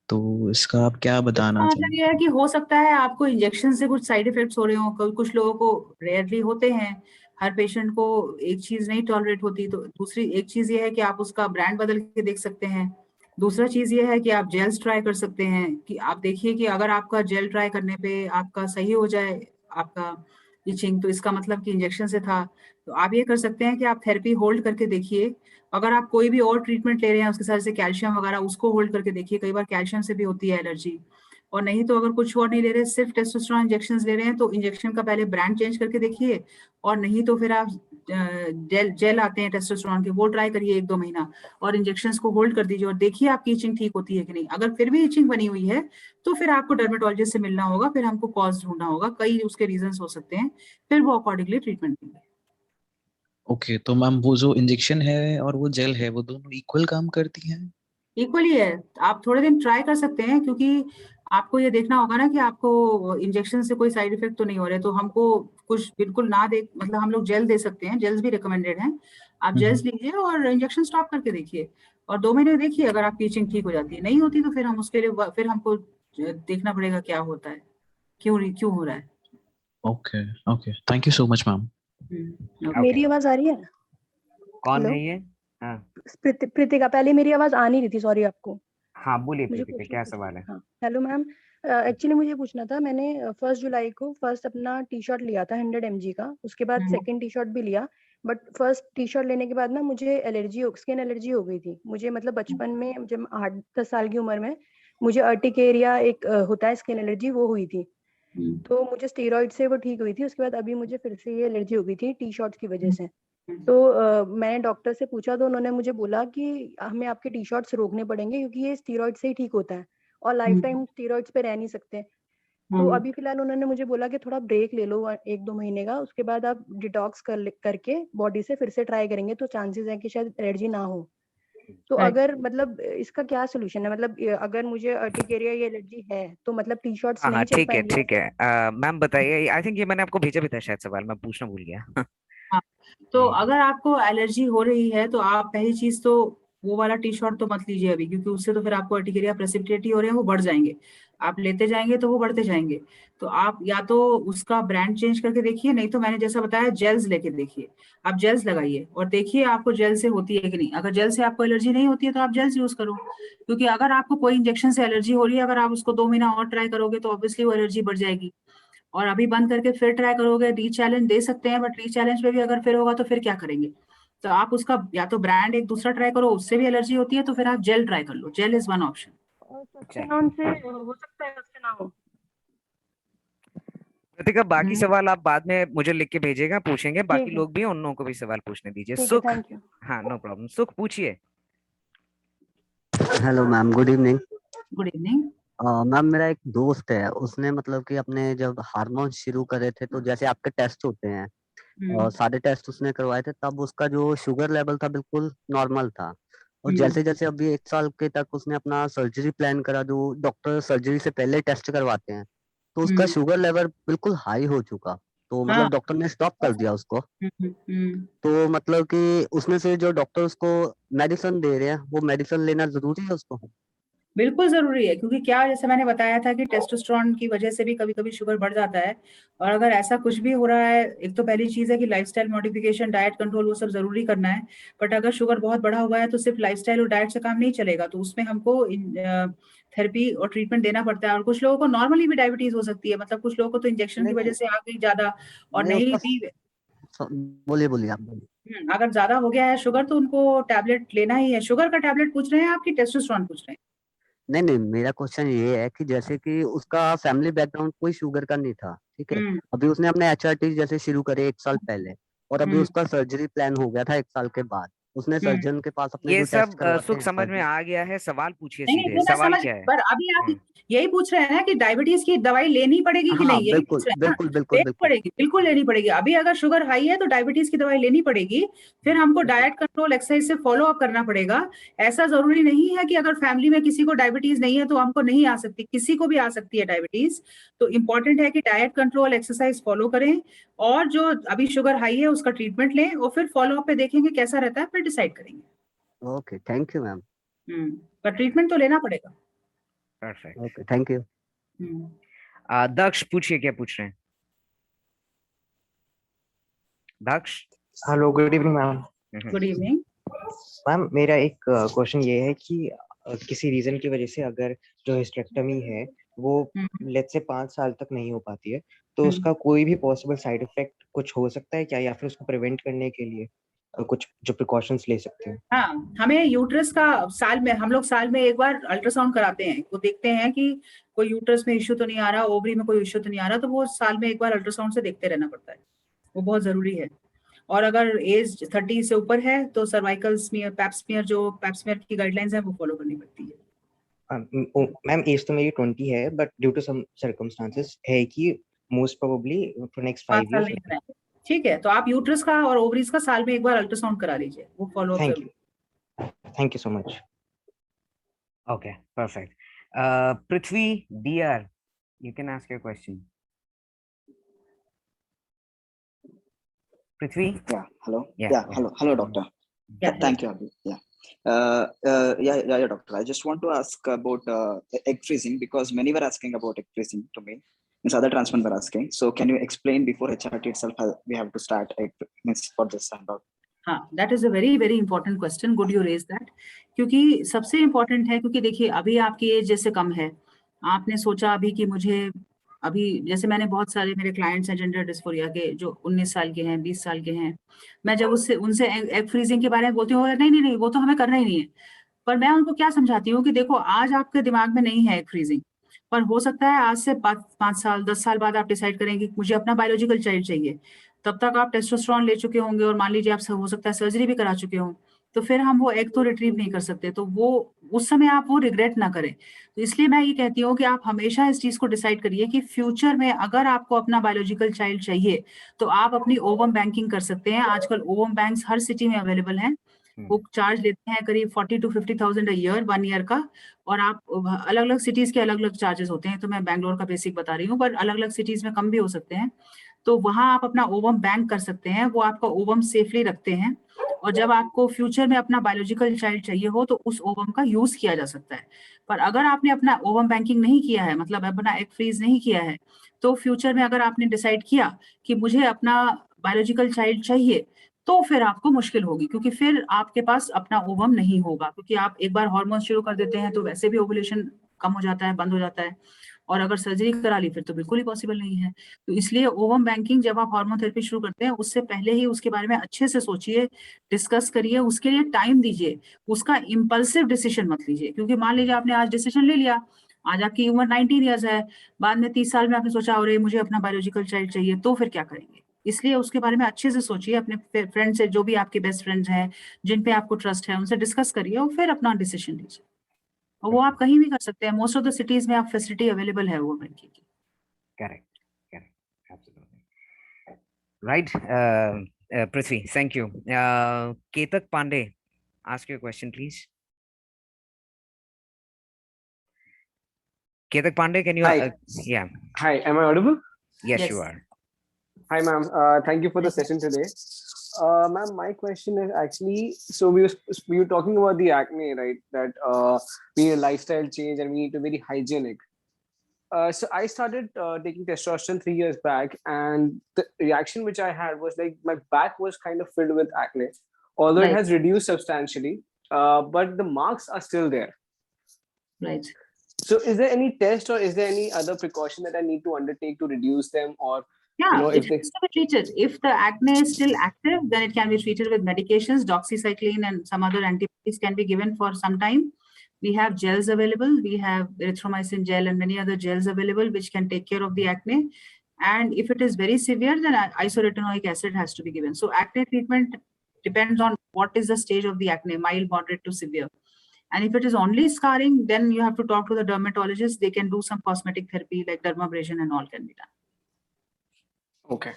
तो इसका आप क्या इसका बताना मतलब चाहेंगे? ये है कि हो सकता है आपको इंजेक्शन से कुछ साइड इफेक्ट्स हो रहे हो। कुछ लोगों को रेयरली होते हैं, हर पेशेंट को एक चीज नहीं टॉलरेट होती। तो दूसरी एक चीज ये है कि आप उसका ब्रांड बदल के देख सकते हैं। दूसरा चीज ये है कि आप जेल्स ट्राई कर सकते हैं, कि आप देखिए कि अगर आपका जेल ट्राई करने पे आपका सही हो जाए आपका इचिंग, तो इसका मतलब कि इंजेक्शन से था। तो आप ये कर सकते हैं कि आप थेरेपी होल्ड करके देखिए। अगर आप कोई भी और ट्रीटमेंट ले रहे हैं उसके साथ, जैसे कैल्शियम वगैरह, उसको होल्ड करके देखिए। कई बार कैल्शियम से भी होती है एलर्जी। और नहीं तो अगर कुछ और नहीं ले रहे, सिर्फ टेस्टोस्टेरोन इंजेक्शन ले रहे हैं, तो इंजेक्शन का पहले ब्रांड चेंज करके देखिए। और नहीं तो फिर आप जेल जेल आते हैं टेस्टोस्टेरोन के, वो ट्राई करिए 1-2 महीना, और इंजेक्शन को होल्ड कर दीजिए और देखिए आपकी इचिंग ठीक होती है कि नहीं। अगर फिर भी इचिंग बनी हुई है तो फिर आपको डर्मेटोलॉजिस्ट से मिलना होगा, फिर हमको कॉज ढूंढना होगा, कई उसके रीजन हो सकते हैं, फिर वो अकॉर्डिंगली ट्रीटमेंट देंगे। ओके, तो मैम वो जो इंजेक्शन है और वो जेल है, वो दोनों इक्वल काम करती हैं? इक्वली है। आप थोड़े दिन ट्राई कर सकते हैं, क्योंकि आपको ये देखना होगा ना कि आपको इंजेक्शन से कोई साइड इफेक्ट तो नहीं हो रहे। तो हमको कुछ बिल्कुल ना दे, मतलब हम लोग जेल दे सकते हैं, जेल्स भी रिकमेंडेड हैं। आप जेल्स लीजिए और इंजेक्शन स्टॉप करके देखिए, और 2 महीने देखिए। अगर आपकी इचिंग ठीक हो जाती है, नहीं होती तो फिर हम उसके लिए फिर हमको देखना पड़ेगा क्या होता है, क्यों हो रहा है। Okay okay, thank you so much ma'am. Okay. Okay, मेरी आवाज आ रही है? कौन हेलो, है ये? हाँ प्रीतिका। पहले मेरी आवाज आ नहीं रही थी, सॉरी आपको। हाँ, बोलिए मुझे प्रीतिका, क्वेश्चन क्या पूछना सवाल था। है? हाँ, हेलो मैम। एक्चुअली मुझे पूछना था, मैंने 1 जुलाई को फर्स्ट अपना टी शर्ट लिया था 100 mg का, उसके बाद सेकंड टी शर्ट भी लिया। बट फर्स्ट टी शर्ट लेने के बाद ना मुझे स्किन एलर्जी हो गई थी। मुझे मतलब बचपन में जब 8-10 साल की उम्र में मुझे अर्टिकेरिया एक होता है स्किन एलर्जी, वो हुई थी। तो मुझे स्टेरॉइड से वो ठीक हुई थी। उसके बाद अभी मुझे फिर से ये एलर्जी हो गई थी टी शर्ट्स की वजह से। तो मैंने डॉक्टर से पूछा, तो उन्होंने मुझे बोला कि हमें आपके टी शर्ट्स रोकने पड़ेंगे, क्योंकि ये स्टीरॉइड से ही ठीक होता है और लाइफ टाइम स्टीरॉइड्स पे रह नहीं सकते। तो अभी फिलहाल उन्होंने मुझे बोला कि थोड़ा ब्रेक ले लो 1-2 महीने का, उसके बाद आप डिटॉक्स करके बॉडी से फिर से ट्राई करेंगे, तो चांसेस है कि शायद एलर्जी ना हो। तो अगर मतलब इसका क्या सोल्यूशन है? मतलब अगर मुझे अर्टिकेरिया या एलर्जी है तो मतलब टी शर्ट्स हाँ हाँ, नहीं चल ठीक है पाएंगी ठीक ऐसे? है। मैम बताइए, आई थिंक ये मैंने आपको भेजा भी था शायद सवाल, मैं पूछना भूल गया। हाँ, तो अगर आपको एलर्जी हो रही है तो आप पहली चीज तो वो वाला टी शर्ट तो मत लीजिए अभी, क्योंकि उससे तो फिर आपको अर्टिकेरिया प्रेसिपिटेटी हो रहे हैं, वो बढ़ जाएंगे। आप लेते जाएंगे तो वो बढ़ते जाएंगे। तो आप या तो उसका ब्रांड चेंज करके देखिए, नहीं तो मैंने जैसा बताया जेल्स लेके देखिए। आप जेल्स लगाइए और देखिए आपको जेल से होती है कि नहीं। अगर जेल से आपको एलर्जी नहीं होती है तो आप जेल्स यूज करो, क्योंकि अगर आपको कोई इंजेक्शन से एलर्जी हो रही है, अगर आप उसको 2 महीना और ट्राई करोगे तो ऑब्वियसली वो एलर्जी बढ़ जाएगी। और अभी बंद करके फिर ट्राई करोगे, री चैलेंज दे सकते हैं, बट री चैलेंज में भी अगर फिर होगा तो फिर क्या करेंगे? तो आप उसका या तो ब्रांड एक दूसरा ट्राई करो, उससे भी एलर्जी होती है तो फिर आप जेल ट्राई कर लो। Gel is one option. और सस्ते चलिए नाम से हो सकता है, सस्ते ना हो? कृतिका, बाकी सवाल आप बाद में मुझे लिख के भेजिएगा, पूछेंगे। बाकी ठीक है, लोग भी हैं, उन लोगों को भी सवाल पूछने दीजिए। ठीक है, सुख। Thank you. हाँ, नो प्रॉब्लम, सुख पूछिए। Hello ma'am, good evening. Good evening. Ma'am, मेरा एक दोस्त है, उसने मतलब कि अपने जब हार्मोन शुरू करे थे, तो जैसे आपके टेस्ट होते हैं और सारे टेस्ट उसने करवाए थे, तब उसका जो शुगर लेवल था बिल्कुल नॉर्मल था। और जैसे जैसे अभी 1 साल के तक उसने अपना सर्जरी प्लान करा, जो डॉक्टर सर्जरी से पहले टेस्ट करवाते हैं, तो उसका शुगर लेवल बिल्कुल हाई हो चुका, तो हाँ। मतलब डॉक्टर ने स्टॉप कर दिया उसको। तो मतलब कि उसमें से जो डॉक्टर उसको मेडिसिन दे रहे हैं, वो मेडिसिन लेना जरूरी है उसको? बिल्कुल जरूरी है, क्योंकि क्या, जैसे मैंने बताया था कि टेस्टोस्टेरोन की वजह से भी कभी कभी शुगर बढ़ जाता है। और अगर ऐसा कुछ भी हो रहा है, एक तो पहली चीज है कि लाइफस्टाइल मॉडिफिकेशन, डाइट कंट्रोल, वो सब जरूरी करना है। बट अगर शुगर बहुत बढ़ा हुआ है तो सिर्फ लाइफस्टाइल और डाइट से काम नहीं चलेगा, तो उसमें हमको थेरेपी और ट्रीटमेंट देना पड़ता है। और कुछ लोगों को नॉर्मली भी डायबिटीज हो सकती है, मतलब कुछ लोगों को तो इंजेक्शन की वजह से आ गई ज्यादा, और नहीं उसका भी। बोलिए बोलिए, आप बोलिए। अगर ज्यादा हो गया है शुगर तो उनको टैबलेट लेना ही है। शुगर का टैबलेट पूछ रहे हैं आप कि टेस्टोस्टेरोन पूछ रहे हैं? नहीं नहीं, मेरा क्वेश्चन ये है कि जैसे कि उसका फैमिली बैकग्राउंड कोई शुगर का नहीं था, ठीक है, अभी उसने अपने HRT जैसे शुरू करे 1 साल पहले, और अभी उसका सर्जरी प्लान हो गया था 1 साल के बाद। उसने सर्जन के पास अपने ये जो टेस्ट सब करवाते सुख हैं समझ में सर्जन। आ गया है, सवाल पूछिए नहीं, सीधे, वो मैं सवाल समझ, क्या है? पर अभी आप यही पूछ रहे हैं ना कि डायबिटीज की दवाई लेनी पड़ेगी कि हाँ नहीं, यही पूछ बिल्कुल रहे हैं ना? बिल्कुल बिल्कुल लेनी बिल्कुल पड़ेगी, बिल्कुल लेनी पड़ेगी। अभी अगर शुगर हाई है तो डायबिटीज की दवाई लेनी पड़ेगी, फिर हमको डाइट कंट्रोल, एक्सरसाइज से फॉलो अप करना पड़ेगा। ऐसा जरूरी नहीं है कि अगर फैमिली में किसी को डायबिटीज नहीं है तो हमको नहीं आ सकती, किसी को भी आ सकती है डायबिटीज। तो इम्पोर्टेंट है कि डाइट कंट्रोल, एक्सरसाइज फॉलो करें, और जो अभी शुगर हाई है उसका ट्रीटमेंट लें, और फिर फॉलो अप पे देखेंगे कैसा रहता है, फिर डिसाइड करेंगे। Okay, thank you ma'am. पर ट्रीटमेंट तो लेना पड़ेगा। Perfect. Okay, thank you. Daksh पूछिए, क्या पूछ रहे हैं Daksh? Hello, good evening ma'am. Good evening ma'am, मेरा एक क्वेश्चन ये है कि किसी रीजन की वजह से अगर जो हिस्टेरेक्टमी है वो लेट्स से 5 साल तक नहीं हो पाती है, तो उसका कोई भी पॉसिबल साइड इफेक्ट कुछ हो सकता है क्या, या फिर उसको प्रिवेंट करने के लिए कुछ जो प्रिकॉशंस ले सकते हैं? हाँ, हमें यूट्रस का हम लोग साल में एक बार अल्ट्रासाउंड कराते हैं, वो देखते हैं कि कोई यूट्रस में इश्यू तो नहीं आ रहा, ओवरी में कोई इश्यू तो नहीं आ रहा, तो वो साल में एक बार अल्ट्रासाउंड से देखते रहना पड़ता है, वो बहुत जरूरी है। और अगर एज 30 से ऊपर है तो सर्वाइकल स्मीयर, पैप्समियर, जो पैप्समियर की गाइडलाइंस है वो फॉलो करनी पड़ती है। मैम, एज तो मेरी 20 है, but due to some circumstances है कि मोस्ट प्रोबेबली फॉर नेक्स्ट 5 5 साल नहीं इयर्स। कराएंगे, ठीक है, तो आप यूट्रस का और ओवरीज का साल में एक बार अल्ट्रासाउंड करा लीजिए, वो फॉलो अप जरूर। Thank you so much. Okay, perfect. Prithvi, DR, you can ask your question. Prithvi? Yeah, hello. Yeah, Yeah, hello, doctor. Yeah, Thank you, Abhi. Yeah. Yeah, doctor. I just want to ask about egg freezing, because many were asking about egg freezing to me. Means other transplant were asking. So can you explain before HRT itself how we have to start egg means for this and all? हाँ, that is a very very important question, good you raise that. क्योंकि सबसे इम्पोर्टेंट है, क्योंकि देखिए अभी आपकी एज जैसे कम है, आपने सोचा अभी कि मुझे, अभी जैसे मैंने बहुत सारे मेरे क्लाइंट्स हैं जेंडर डिस्फोरिया के, जो 19 साल के हैं, 20 साल के हैं, मैं जब उनसे एग फ्रीजिंग के बारे में बोलती हूँ, नहीं नहीं नहीं, वो तो हमें करना ही नहीं है। पर मैं उनको क्या समझाती हूँ कि देखो, आज आपके दिमाग में नहीं है एग फ्रीजिंग, पर हो सकता है आज से 5 साल 10 साल बाद आप डिसाइड करेंगे कि मुझे अपना बायोलॉजिकल चाइल्ड चाहिए। तब तक आप टेस्टोस्टेरोन ले चुके होंगे, और मान लीजिए आप हो सकता है सर्जरी भी करा चुके हों, तो फिर हम वो एग तो रिट्रीव नहीं कर सकते, तो वो उस समय आप वो रिग्रेट ना करें। तो इसलिए मैं ये कहती हूँ कि आप हमेशा इस चीज को डिसाइड करिए कि फ्यूचर में अगर आपको अपना बायोलॉजिकल चाइल्ड चाहिए तो आप अपनी ओवम बैंकिंग कर सकते हैं। आजकल ओवम बैंक्स हर सिटी में अवेलेबल हैं, वो चार्ज लेते हैं करीब 40 to 50,000 ईयर, 1 ईयर का। और आप अलग अलग सिटीज के अलग अलग चार्जेस होते हैं, तो मैं बैंगलोर का बेसिक बता रही हूँ, पर अलग अलग सिटीज में कम भी हो सकते हैं। तो वहां आप अपना ओवम बैंक कर सकते हैं, वो आपका ओवम सेफली रखते हैं, और जब आपको फ्यूचर में अपना बायोलॉजिकल चाइल्ड चाहिए हो तो उस ओवम का यूज किया जा सकता है। पर अगर आपने अपना ओवम बैंकिंग नहीं किया है, मतलब अपना एग फ्रीज नहीं किया है, तो फ्यूचर में अगर आपने डिसाइड किया कि मुझे अपना बायोलॉजिकल चाइल्ड चाहिए, तो फिर आपको मुश्किल होगी, क्योंकि फिर आपके पास अपना ओवम नहीं होगा, क्योंकि आप एक बार हार्मोन शुरू कर देते हैं तो वैसे भी ओवुलेशन कम हो जाता है, बंद हो जाता है, और अगर सर्जरी करा ली फिर तो बिल्कुल ही पॉसिबल नहीं है। तो इसलिए ओवम बैंकिंग जब आप हार्मोन थेरेपी शुरू करते हैं उससे पहले ही उसके बारे में अच्छे से सोचिए, डिस्कस करिए, उसके लिए टाइम दीजिए, उसका इम्पल्सिव डिसीजन मत लीजिए। क्योंकि मान लीजिए आपने आज डिसीजन ले लिया, आज आपकी उम्र 19 ईयर्स है, बाद में 30 साल में आपने सोचा अरे मुझे अपना बायोलॉजिकल चाइल्ड चाहिए, तो फिर क्या करेंगे? इसलिए उसके बारे में अच्छे से सोचिए, अपने फ्रेंड से, जो भी आपके बेस्ट फ्रेंड्स हैं, जिन पे आपको ट्रस्ट है, उनसे डिस्कस करिए और फिर अपना डिसीजन लीजिए। और वो आप कहीं भी कर सकते हैं, मोस्ट ऑफ द सिटीज में आप फैसिलिटी अवेलेबल है वो बैंकिंग की। Correct, absolutely. Right, Prithvi, thank you. Ketak Pandey, ask your question, please. Ketak Pandey, can you? Hi. Yeah. Hi, am I audible? Yes, Yes. you are. Hi, ma'am. Thank you for the session today. Ma'am, my question is actually, so we were talking about the acne, right? That we need a lifestyle change and we need to be very hygienic. So I started taking testosterone 3 years back, and the reaction which I had was like my back was kind of filled with acne, although it Right. has reduced substantially, but the marks are still there. Right. So is there any test or is there any other precaution that I need to undertake to reduce them, or Yeah, if it they has to be treated. If the acne is still active, then it can be treated with medications. Doxycycline and some other antibiotics can be given for some time. We have gels available. We have erythromycin gel and many other gels available which can take care of the acne. And if it is very severe, then isoretinoic acid has to be given. So acne treatment depends on what is the stage of the acne, mild, moderate to severe. And if it is only scarring, then you have to talk to the dermatologist. They can do some cosmetic therapy like dermabrasion and all can be done. Okay.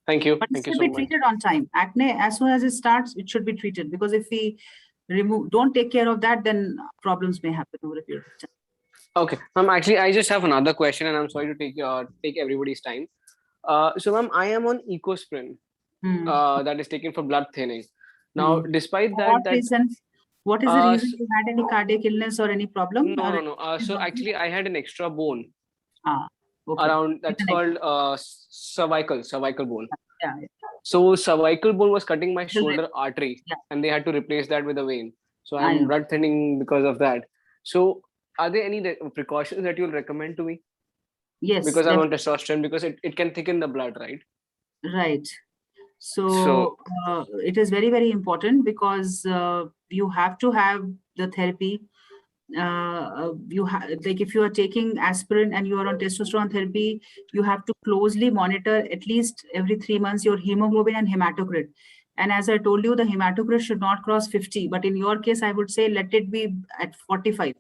Thank you. But it Thank you should so be much. treated on time. Acne, as soon as it starts, it should be treated, because if we don't take care of that, then problems may happen over a period of time. Okay, ma'am. Actually, I just have another question, and I'm sorry to take everybody's time. So, ma'am, I am on Ecosprin, that is taken for blood thinning. Now, despite For that, what reason? What is the reason? You had any cardiac illness or any problem? No. So actually, I had an extra bone Okay. around, that's called cervical bone. Yeah. So cervical bone was cutting my Little shoulder artery, and they had to replace that with a vein. So I I'm know. blood thinning because of that. So are there any precautions that you'll recommend to me? Yes. Because I'm on testosterone, because it can thicken the blood, right? Right. So it is very, very important, because you have to have the therapy. Like if you are taking aspirin and you are on testosterone therapy, you have to closely monitor at least every 3 months your hemoglobin and hematocrit. And as I told you, the hematocrit should not cross 50, but in your case, I would say let it be at 45.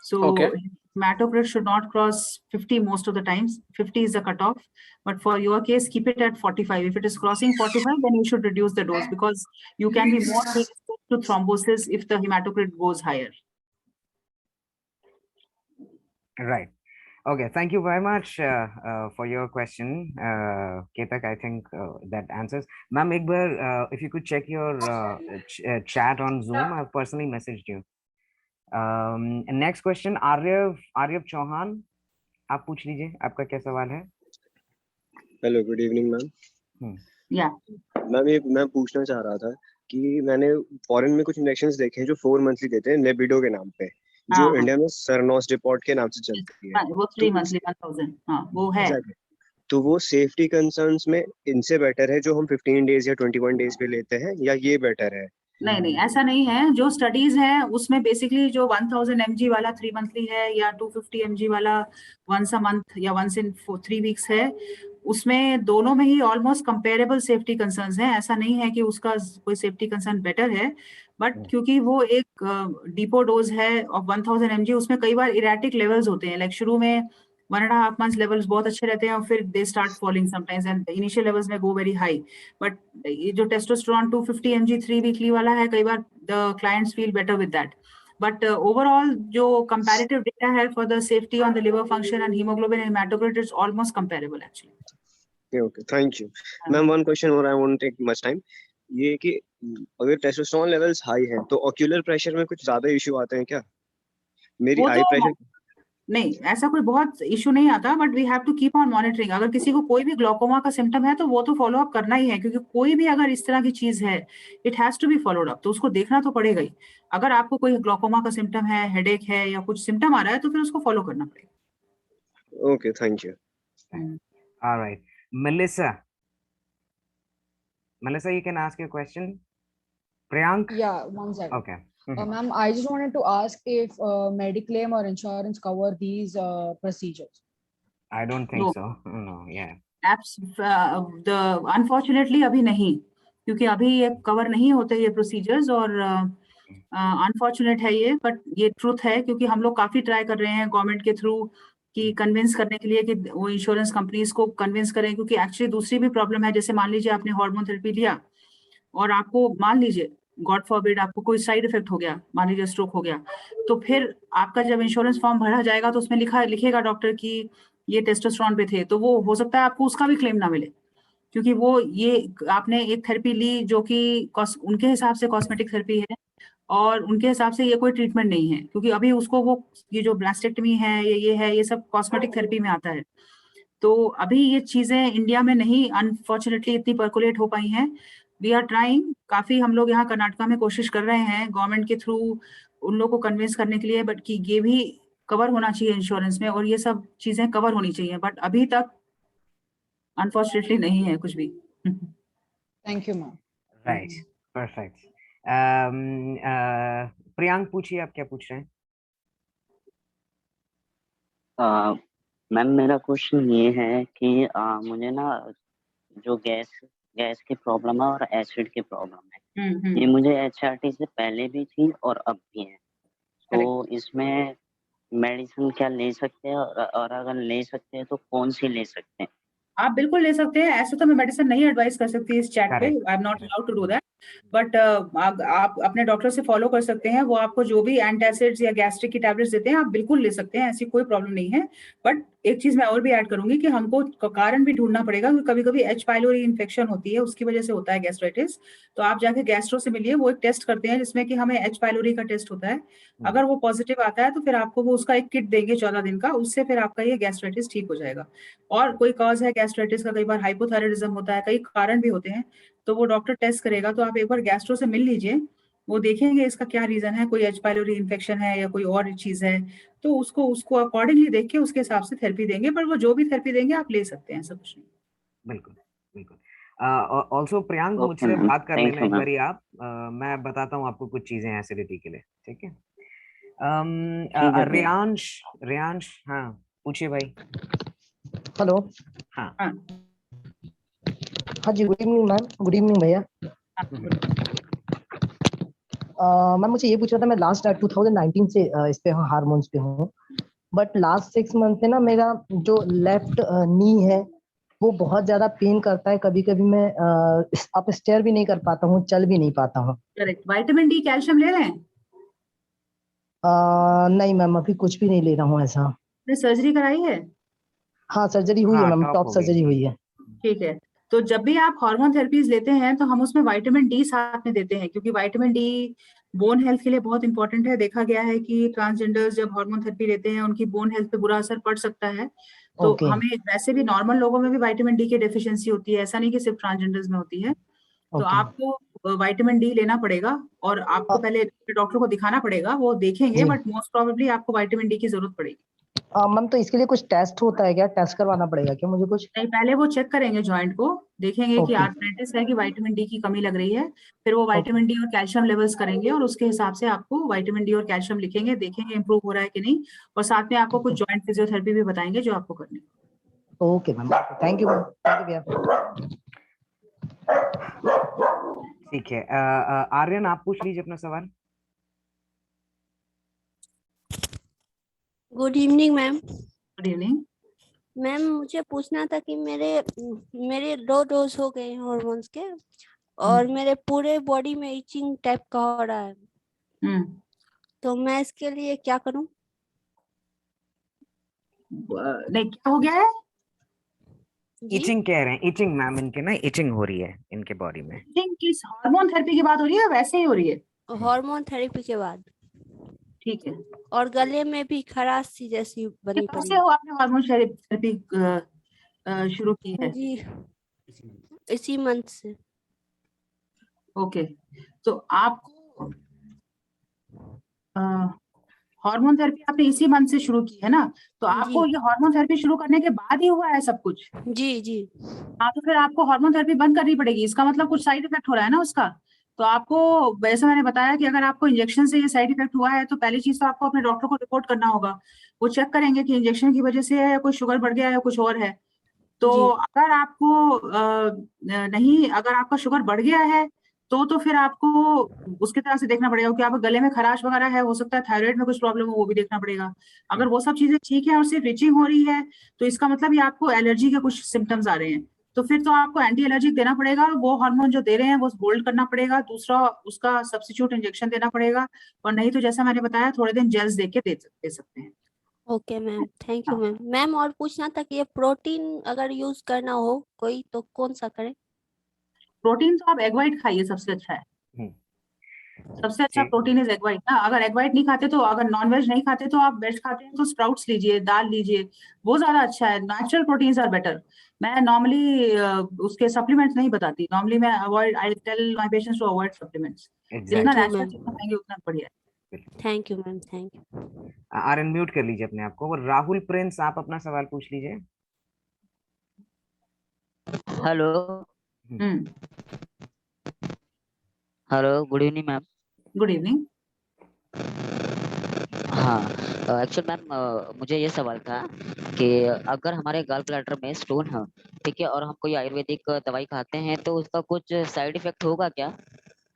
So hematocrit should not cross 50 most of the times. 50 is the cutoff. But for your case, keep it at 45. If it is crossing 45, then you should reduce the dose, because you can be more predisposed to thrombosis if the hematocrit goes higher. Right. Okay. Thank you very much for your question, Ketak. I think that answers. Ma'am, ek baar, if you could check your chat on Zoom, I've personally messaged you. Next question, Aryav Chauhan, आप पूछ लीजिए, आपका क्या सवाल है? Hello, good evening ma'am. या मैम, ये मैं पूछना चाह रहा था कि मैंने फॉरेन में कुछ इंजेक्शंस देखे हैं जो 4 मंथली देते हैं लेबिडो के नाम पे, जो इंडिया में सरनोस डिपॉट के नाम से चलती है। वो 3 मंथली 1000, हाँ वो है। तो वो सेफ्टी कंसर्न्स में इनसे बेटर है जो हम 15 डेज या 21 डेज पे लेते हैं, या ये बेटर है? नहीं, ऐसा नहीं है। जो स्टडीज है उसमें बेसिकली जो 1000 mg वाला 3 मंथली है, या 250 mg वाला once a month या once in 3 weeks है, उसमें दोनों में ही ऑलमोस्ट कंपेरेबल सेफ्टी कंसर्न्स हैं। ऐसा नहीं है कि उसका कोई सेफ्टी कंसर्न बेटर है, बट क्योंकि वो एक डिपो डोज है ऑफ 1000 mg, उसमें कई बार इरेटिक लेवल्स होते हैं। लाइक शुरू में 1.5 months लेवल्स बहुत अच्छे रहते हैं और फिर they start falling sometimes, and initial levels में गो वेरी हाई। बट ये जो टेस्टोस्टेरोन 250 mg 3 वीकली वाला है, कई बार the clients feel better with that. But overall, जो comparative data है for the safety on the liver function and hemoglobin and hematocrit is almost comparable actually. Okay, thank you. Ma'am, one question more, I won't take much time. ये कि अगर टेस्टोस्टेरोन लेवल्स हाई हैं तो ऑक्यूलर प्रेशर में कुछ ज्यादा इशू आते हैं क्या? मेरी आई प्रेशर नहीं, ऐसा कोई बहुत इशू नहीं आता, but we have to keep on monitoring. अगर किसी को कोई भी ग्लोकोमा का सिम्टम है तो वो तो फॉलो अप करना ही है, क्योंकि कोई भी अगर इस तरह की चीज है, it has to be followed up, तो उसको देखना तो पड़ेगा ही। अगर आपको कोई ग्लोकोमा का सिम्टम है, हेडेक है या कुछ सिम्टम आ रहा है, तो फिर उसको फॉलो करना पड़ेगा। Okay, thank you. Alright, Melissa, you can ask your question. Priyank? Yeah, one second. Okay. Ma'am, I just wanted to ask if Mediclaim or insurance cover these procedures. I don't think No. so. No, yeah. Unfortunately अभी नहीं, क्योंकि अभी ये कवर नहीं होते ये प्रोसीजर्स, और अनफॉर्चुनेट है ये, बट ये ट्रूथ है, क्योंकि हम लोग काफी ट्राई कर रहे हैं गवर्नमेंट के थ्रू कि कन्विंस करने के लिए कि वो इंश्योरेंस कंपनीज को कन्विंस करें, क्योंकि एक्चुअली दूसरी भी प्रॉब्लम है। जैसे मान लीजिए आपने हार्मोन थेरेपी लिया और आपको मान लीजिए गॉड फॉरबिड आपको कोई साइड इफेक्ट हो गया, मान लीजिए स्ट्रोक हो गया, तो फिर आपका जब इंश्योरेंस फॉर्म भरा जाएगा तो उसमें लिखेगा डॉक्टर कि ये टेस्टोस्टेरोन पे थे, तो वो हो सकता है आपको उसका भी क्लेम ना मिले, क्योंकि वो ये आपने एक थेरेपी ली जो कि उनके हिसाब से कॉस्मेटिक थेरेपी है और उनके हिसाब से ये कोई ट्रीटमेंट नहीं है, क्योंकि अभी उसको वो ये जो ब्लास्टेक्टमी है ये है, ये सब कॉस्मेटिक थेरेपी में आता है। तो अभी ये चीजें इंडिया में नहीं अनफॉर्चुनेटली इतनी पर्कुलेट हो पाई हैं। वी आर ट्राइंग, काफी हम लोग यहाँ कर्नाटका में कोशिश कर रहे हैं गवर्नमेंट के थ्रू उन लोगों को कन्विंस करने के लिए, बट कि ये भी कवर होना चाहिए इंश्योरेंस में और ये सब चीजें कवर होनी चाहिए, बट अभी तक अनफॉर्चुनेटली नहीं है कुछ भी। Thank you ma'am. Right, perfect. Priyank पूछिए, आप क्या पूछ रहे हैं? मैम मेरा क्वेश्चन ये है कि मुझे ना जो गैस की प्रॉब्लम है और एसिड की प्रॉब्लम है, ये मुझे HRT से पहले भी थी और अब भी है, तो इसमें मेडिसिन क्या ले सकते हैं और अगर ले सकते हैं तो कौन सी ले सकते हैं? आप बिल्कुल ले सकते हैं, ऐसे तो मैं मेडिसिन नहीं एडवाइस कर सकती इस चैट पे, I am not allowed to do that, but आप अपने डॉक्टर से फॉलो कर सकते हैं, वो आपको जो भी एंटासिड्स या गैस्ट्रिक की टैबलेट्स देते हैं आप बिल्कुल ले सकते हैं, ऐसी कोई प्रॉब्लम नहीं है। बट एक चीज मैं और भी ऐड करूंगी कि हमको कारण भी ढूंढना पड़ेगा, क्योंकि कभी कभी H. pylori इन्फेक्शन होती है, उसकी वजह से होता है गैस्ट्राइटिस, तो आप जाके गैस्ट्रो से मिलिए, वो एक टेस्ट करते हैं जिसमें कि हमें H. pylori का टेस्ट होता है, अगर वो पॉजिटिव आता है तो फिर आपको वो उसका एक किट देंगे 14 दिन का, उससे फिर आपका ये गैस्ट्राइटिस ठीक हो जाएगा। और कोई कॉज है गैस्ट्राइटिस का, कई बार हाइपोथायराइडिज्म होता है, कई कारण भी होते हैं, तो वो डॉक्टर टेस्ट करेगा, तो आप एक बार गैस्ट्रो से मिल लीजिए, वो देखेंगे इसका क्या रीजन है, कोई H. pylori इन्फेक्शन है या कोई और चीज है, तो उसको अकॉर्डिंगली देख के उसके हिसाब से थेरेपी देंगे, पर वो जो भी थेरेपी देंगे आप ले सकते हैं, ऐसा कुछ नहीं। बिल्कुल बिल्कुल। ऑल्सो प्रियांक, मुझसे बात कर लेना एक बारी आप, मैं बताता हूँ आपको कुछ चीजें एसिडिटी के लिए, ठीक है? रियांश, हाँ पूछिए भाई। हेलो। हाँ हाँ जी, good evening ma'am. Good evening भैया। मैम मुझे ये पूछना था, मैं लास्ट 2019 से इस पे हार्मोन्स पे हूँ, बट लास्ट 6 मंथ से ना मेरा जो लेफ्ट नी है वो बहुत ज्यादा पेन करता है, कभी कभी मैं अप स्टेयर भी नहीं कर पाता हूँ, चल भी नहीं पाता हूँ। करेक्ट। विटामिन डी कैल्शियम ले रहे हैं? नहीं मैम, अभी कुछ भी नहीं ले रहा हूँ ऐसा। सर्जरी कराई है? हाँ सर्जरी हुई है मैम, टॉप सर्जरी हुई है। ठीक है, तो जब भी आप हार्मोन थेरेपीज लेते हैं तो हम उसमें विटामिन डी साथ में देते हैं, क्योंकि विटामिन डी बोन हेल्थ के लिए बहुत इंपॉर्टेंट है। देखा गया है कि ट्रांसजेंडर्स जब हार्मोन थेरेपी लेते हैं उनकी बोन हेल्थ पे बुरा असर पड़ सकता है, तो हमें वैसे भी नॉर्मल लोगों में भी विटामिन डी की डेफिशिएंसी होती है, ऐसा नहीं कि सिर्फ ट्रांसजेंडर्स में होती है, तो आपको विटामिन डी लेना पड़ेगा और आपको पहले डॉक्टर को दिखाना पड़ेगा, वो देखेंगे, बट मोस्ट प्रोबेबली आपको विटामिन डी की जरूरत पड़ेगी। मैम तो इसके लिए कुछ टेस्ट होता है क्या, टेस्ट करवाना पड़ेगा क्या मुझे कुछ? नहीं, पहले वो चेक करेंगे जॉइंट को, देखेंगे कि आर्थराइटिस है कि विटामिन डी की कमी लग रही है, फिर वो विटामिन डी और कैल्शियम लेवल्स करेंगे और उसके हिसाब से आपको विटामिन डी और कैल्शियम लिखेंगे, देखेंगे इंप्रूव हो रहा है कि नहीं, और साथ में आपको कुछ जॉइंट फिजियोथेरेपी भी बताएंगे जो आपको करनी है। Okay ma'am, thank you ma'am. ठीक है, आर्यन आप पूछ लीजिए अपना सवाल। Good evening ma'am. Good evening ma'am, मुझे पूछना था कि मेरे 2 डोज हो गए हॉर्मोन्स के और मेरे पूरे बॉडी में इचिंग टाइप का हो रहा है, तो मैं इसके लिए क्या करूं? नहीं, क्या हो गया है? इचिंग कह रहे हैं, इचिंग मैम, इनके ना इचिंग हो रही है इनके बॉडी में। इचिंग किस हार्मोन थेरेपी की बात हो रही है, वैसे ही हो रही है? हार्मोन थेरेपी के बाद। ठीक है। और गले में भी खराश सी जैसी बनी पड़ी। कैसे हो आपने हार्मोन थेरेपी शुरू की है? जी, इसी मंथ से। ओके, तो आपको हार्मोन थेरेपी आपने इसी मंथ से शुरू की है ना, तो आपको ये हार्मोन थेरेपी शुरू करने के बाद ही हुआ है सब कुछ? जी जी। हाँ, तो फिर आपको हार्मोन थेरेपी बंद करनी पड़ेगी, इसका मतलब कुछ साइड इफेक्ट हो रहा है ना उसका। तो आपको, वैसे मैंने बताया कि अगर आपको इंजेक्शन से ये साइड इफेक्ट हुआ है तो पहली चीज तो आपको अपने डॉक्टर को रिपोर्ट करना होगा, वो चेक करेंगे कि इंजेक्शन की वजह से है या कोई शुगर बढ़ गया है या कुछ और है। तो अगर आपको नहीं, अगर आपका शुगर बढ़ गया है तो फिर आपको उसके तरह से देखना पड़ेगा कि आपके गले में खराश वगैरह है, हो सकता है थायराइड में कुछ प्रॉब्लम हो, वो भी देखना पड़ेगा। अगर वो सब चीजें ठीक है और सिर्फ इचिंग हो रही है तो इसका मतलब ये आपको एलर्जी के कुछ सिम्टम्स आ रहे हैं, तो फिर तो आपको एंटी एलर्जिक देना पड़ेगा, वो हार्मोन जो दे रहे हैं वो होल्ड करना पड़ेगा, दूसरा उसका सब्स्टिट्यूट इंजेक्शन देना पड़ेगा, और नहीं तो जैसा मैंने बताया थोड़े दिन जेल्स दे सकते हैं। Okay ma'am, thank you ma'am. Ma'am और पूछना था कि ये प्रोटीन अगर यूज करना हो कोई तो कौन सा करें? प्रोटीन तो आप एग व्हाइट खाइए, सबसे अच्छा है। सबसे अच्छा प्रोटीन इज एग व्हाइट ना। अगर एग व्हाइट नहीं खाते तो, अगर नॉन वेज नहीं खाते तो आप वेज खाते हैं तो स्प्राउट्स लीजिए, दाल लीजिए, वो ज्यादा अच्छा है। Natural proteins are better. मैं नॉर्मली उसके सप्लीमेंट्स नहीं बताती, नॉर्मली मैं avoid, I tell my patients to avoid supplements. जितना नेचुरल जितना खाएंगे उतना बढ़िया है। Thank you ma'am, thank you. Unmute कर लीजिए अपने आप को। और राहुल प्रिंस, आप अपना सवाल पूछ लीजिए। Hello. Hello, good evening ma'am. Good evening. हाँ, एक्चुअली मैम मुझे ये सवाल था कि अगर हमारे गॉल ब्लैडर में स्टोन है, ठीक है, और हम कोई आयुर्वेदिक दवाई खाते हैं तो उसका कुछ साइड इफेक्ट होगा क्या?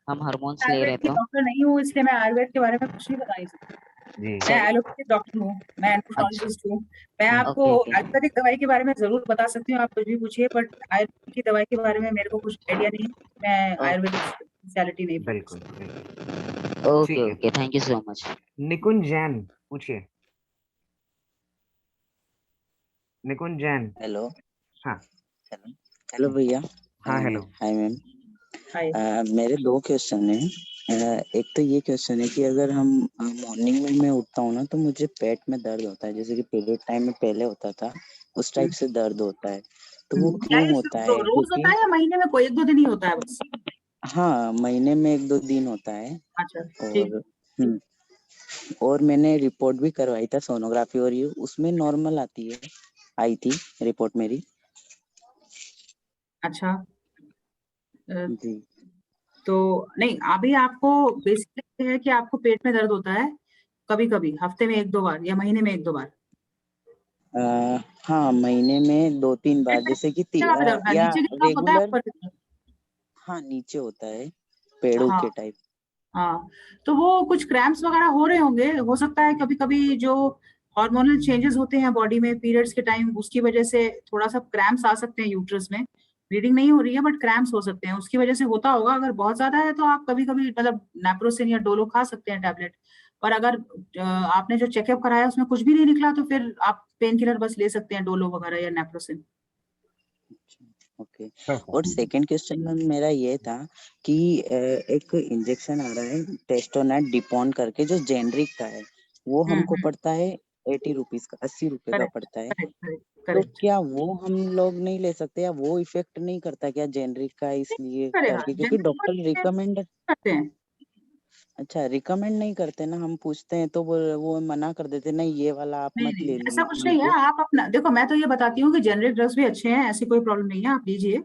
हम हार्मोन्स ले रहे आयुर्वेद हैं की तो। डॉक्टर नहीं हूँ, इसलिए मैं आयुर्वेद के बारे में कुछ नहीं बता नहीं सकती। मैं एलोपैथिक डॉक्टर हूँ, मैं एंडोक्राइनोलॉजिस्ट हूँ। मैं आपको आयुर्वेदिक दवाई के बारे में जरूर बता सकती हूँ, आप कुछ भी पूछिए, बट आयुर्वेद की दवाई के बारे में मेरे को कुछ आइडिया नहीं है। मैं आयुर्वेदिक स्पेशलिटी नहीं। बिल्कुल। Okay okay, thank you so much. Nikunj Jain पूछिए। निकुंज जैन। हेलो। हाँ हेलो भैया। हाँ हेलो। Hi ma'am. मेरे 2 क्वेश्चन हैं। एक तो ये क्वेश्चन है कि अगर हम मॉर्निंग में मैं उठता हूँ ना तो मुझे पेट में दर्द होता है, जैसे कि पीरियड टाइम में पहले होता था उस टाइप से दर्द होता है, तो वो क्या क्यों ये होता है? रोज होता है या महीने में कोई 1-2 दिन ही होता है बस? हाँ, महीने में 1-2 दिन होता है। अच्छा, ठीक। और मैंने रिपोर्ट भी करवाई था, सोनोग्राफी, और ये उसमें नॉर्मल आई थी रिपोर्ट मेरी। अच्छा। जी। तो नहीं, अभी आपको बेसिकली है कि आपको पेट में दर्द होता है कभी कभी, हफ्ते में 1-2 बार या महीने में 1-2 बार? हाँ, महीने में 2-3 बार, जैसे कि या नीचे की तरफ होता है, रेगुलर। ऊपर की तरफ? हाँ, नीचे होता है, पेड़ों हाँ के टाइप। हाँ, तो वो कुछ क्रैम्प्स वगैरह हो रहे होंगे, हो सकता है कभी कभी जो हार्मोनल चेंजेस होते हैं बॉडी में पीरियड्स के टाइम, उसकी वजह से थोड़ा सा क्रैम्प्स आ सकते हैं यूट्रस में। ब्लीडिंग नहीं हो रही है बट क्रैम्प्स हो सकते हैं, उसकी वजह से होता होगा। अगर बहुत ज्यादा है तो आप कभी कभी मतलब नेप्रोसिन या डोलो खा सकते हैं टैबलेट। पर अगर आपने जो चेकअप कराया उसमें कुछ भी नहीं निकला तो फिर आप पेन किलर बस ले सकते हैं, डोलो वगैरह या नेप्रोसिन। ओके। और सेकंड क्वेश्चन में मेरा ये था कि एक इंजेक्शन आ रहा है टेस्टोनेट डिपॉन करके, जो जेनरिक का है, वो हमको पड़ता है 80 रुपीज का, 80 रुपए का पड़ता है। तो क्या वो हम लोग नहीं ले सकते, या वो इफेक्ट नहीं करता क्या जेनरिक का, इसलिए करके, क्योंकि डॉक्टर रिकमेंड करते हैं। अच्छा, रिकमेंड नहीं करते ना, हम पूछते हैं तो वो मना कर देते, नहीं ये वाला आप नहीं मत नहीं, ले ऐसा कुछ नहीं लीजिए। है। आप अपना देखो, मैं तो ये बताती हूँ कि जेनरिक ड्रग्स भी अच्छे हैं, ऐसी कोई प्रॉब्लम नहीं है, आप लीजिए।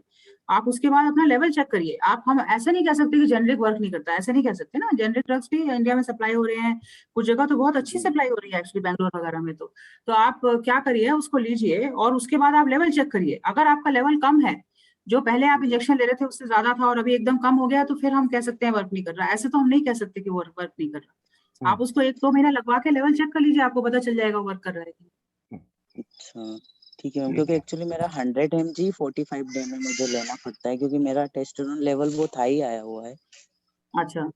आप उसके बाद अपना लेवल चेक करिए। आप, हम ऐसा नहीं कह सकते कि जेनरिक वर्क नहीं करता, ऐसे नहीं कह सकते ना। जेनरिक ड्रग्स भी इंडिया में सप्लाई हो रहे हैं, कुछ जगह तो बहुत अच्छी सप्लाई हो रही है एक्चुअली, बैंगलोर वगैरह में। तो आप क्या करिए, उसको लीजिए और उसके बाद आप लेवल चेक करिए। अगर आपका लेवल कम है, जो पहले आप इंजेक्शन ले रहे थे उससे ज्यादा था और अभी एकदम कम हो गया, तो फिर हम कह सकते हैं वर्क नहीं कर रहा। ऐसे तो हम नहीं कह सकते कि वो वर्क नहीं कर रहा। आप उसको 1-2 महीना लगवा के लेवल चेक कर लीजिए, आपको पता चल जाएगा वर्क कर रहा है कि। अच्छा, ठीक है मैम, क्योंकि एक्चुअली मेरा 100 mg 45 डे में मुझे लेना पड़ता है, क्योंकि मेरा टेस्टोस्टेरोन लेवल बहुत हाई आया हुआ है। अच्छा,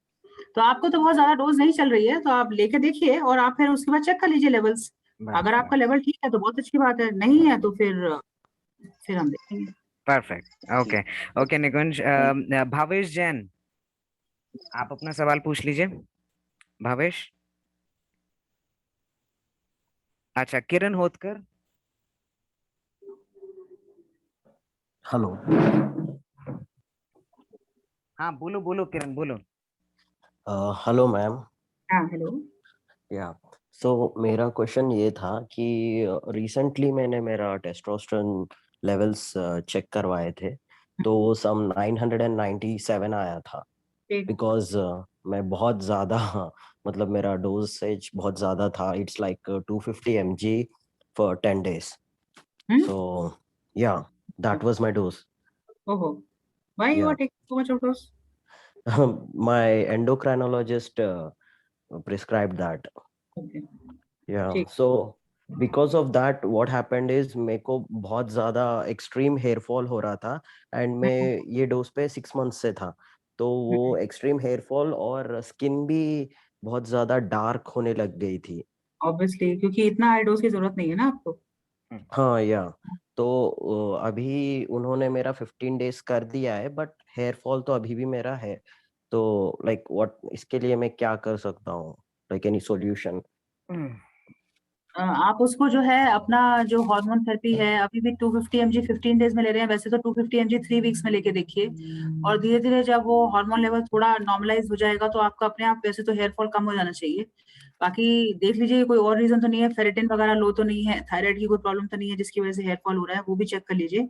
तो आपको तो बहुत ज्यादा डोज नहीं चल रही है, तो आप लेके देखिए और आप फिर उसके बाद चेक कर लीजिए लेवल्स। अगर आपका लेवल ठीक है तो बहुत अच्छी बात है, नहीं है तो फिर हम देखेंगे। परफेक्ट। ओके ओके निकुंज। भावेश जैन, आप अपना सवाल पूछ लीजिए। भावेश। अच्छा, किरण होतकर। हेलो। हाँ बोलो बोलो किरण बोलो। Hello ma'am. हाँ हेलो। या सो मेरा क्वेश्चन ये था कि रिसेंटली मैंने मेरा टेस्टोस्टेरोन लेवल्स चेक करवाए थे, तो वो सम 997 आया था। बिकॉज मैं बहुत ज़्यादा मतलब मेरा डोसेज बहुत ज़्यादा था। It's like 250 mg for 10 days। सो या दैट वाज माय डोज। ओहो, why you are taking so much of dose? My endocrinologist prescribed that. Okay. Yeah, ठीक। so because of that what happened is मेरे को बहुत ज्यादा एक्सट्रीम हेयर फॉल हो रहा था एंड मैं ये डोज पे 6 मंथ से था, तो वो एक्सट्रीम हेयर फॉल और स्किन भी बहुत ज्यादा डार्क होने लग गई थी। ऑब्वियसली, क्योंकि इतना हाई डोज की जरूरत नहीं है ना आपको। हाँ या तो अभी उन्होंने मेरा 15 डेज कर दिया है, बट हेयर फॉल तो अभी भी मेरा है। तो लाइक व्हाट, इसके लिए मैं क्या कर सकता हूँ, लाइक एनी सॉल्यूशन? आप उसको जो है अपना जो हार्मोन थेरेपी है अभी भी 250 mg 15 डेज में ले रहे हैं, वैसे तो 250 mg 3 वीक्स में लेके देखिए, और धीरे धीरे जब वो हार्मोन लेवल थोड़ा नॉर्मलाइज हो जाएगा तो आपका अपने आप वैसे तो हेयर फॉल कम हो जाना चाहिए। बाकी देख लीजिए कोई और रीजन तो नहीं है, फेरेटिन वगैरह लो तो नहीं है, थायराइड की कोई प्रॉब्लम तो नहीं है जिसकी वजह से हेयर फॉल हो रहा है, वो भी चेक कर लीजिए।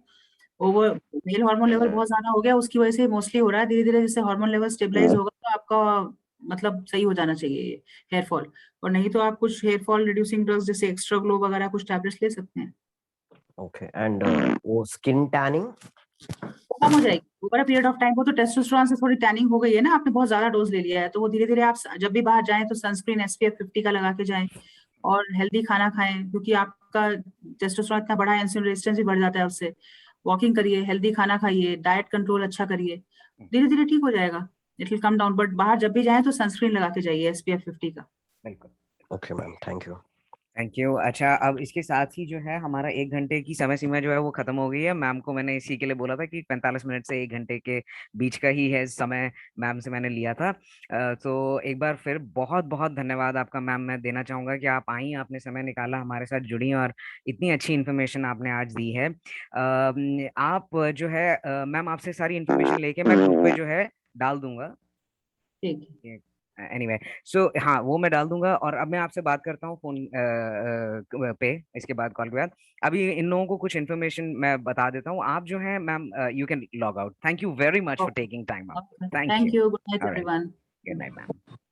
ओवर मेल हार्मोन लेवल बहुत ज्यादा हो गया उसकी वजह से मोस्टली हो रहा है, धीरे धीरे जैसे हार्मोन लेवल स्टेबलाइज होगा तो आपका मतलब सही हो जाना चाहिए हेयर फॉल। और नहीं तो आप कुछ हेयर फॉल रिड्यूसिंग ड्रग्स जैसे एक्स्ट्रा ग्लो वगैरह कुछ टैबलेट्स ले सकते हैं। ओके, एंड वो स्किन टैनिंग कम हो जाएगी over a period of time. वो तो टेस्टोस्टेरोन से थोड़ी टैनिंग हो गई है ना, आपने बहुत ज्यादा डोज ले लिया है, तो वो धीरे धीरे आप जब भी बाहर जाएं तो सनस्क्रीन SPF 50 का लगा के जाएं और हेल्दी खाना खाएं, क्योंकि आपका टेस्टोस्टेरोन इतना बढ़ा है, इंसुलिन रेजिस्टेंस भी बढ़ जाता है उससे। वॉकिंग करिए, हेल्दी खाना खाइए, डाइट कंट्रोल अच्छा करिए, धीरे धीरे ठीक हो जाएगा, it will come down. But बाहर जब भी जाएं तो सनस्क्रीन लगा के जाइए SPF 50 का। बिल्कुल। Okay ma'am, thank you. Thank you. अच्छा, अब इसके साथ ही जो है हमारा 1 घंटे की समय सीमा जो है वो खत्म हो गई है। मैम को मैंने इसी के लिए बोला था कि 45 मिनट से 1 घंटे के बीच का ही है समय, मैम से मैंने लिया था। तो एक बार फिर बहुत बहुत धन्यवाद आपका मैम, मैं देना चाहूंगा कि आप आई, आपने समय निकाला, हमारे साथ जुड़ी और इतनी अच्छी इन्फॉर्मेशन आपने आज दी है। आप जो है मैम, आपसे सारी इन्फॉर्मेशन लेके मैं ग्रुप पे जो है डाल दूंगा। ठीक। एनीवे सो हाँ, वो मैं डाल दूंगा। और अब मैं आपसे बात करता हूँ फोन पे, इसके बाद कॉल के बाद। अभी इन लोगों को कुछ इन्फॉर्मेशन मैं बता देता हूँ। आप जो है ma'am, you can log out. Thank you very much for taking time out. Thank you. Thank you, good night alright, everyone. Good night ma'am.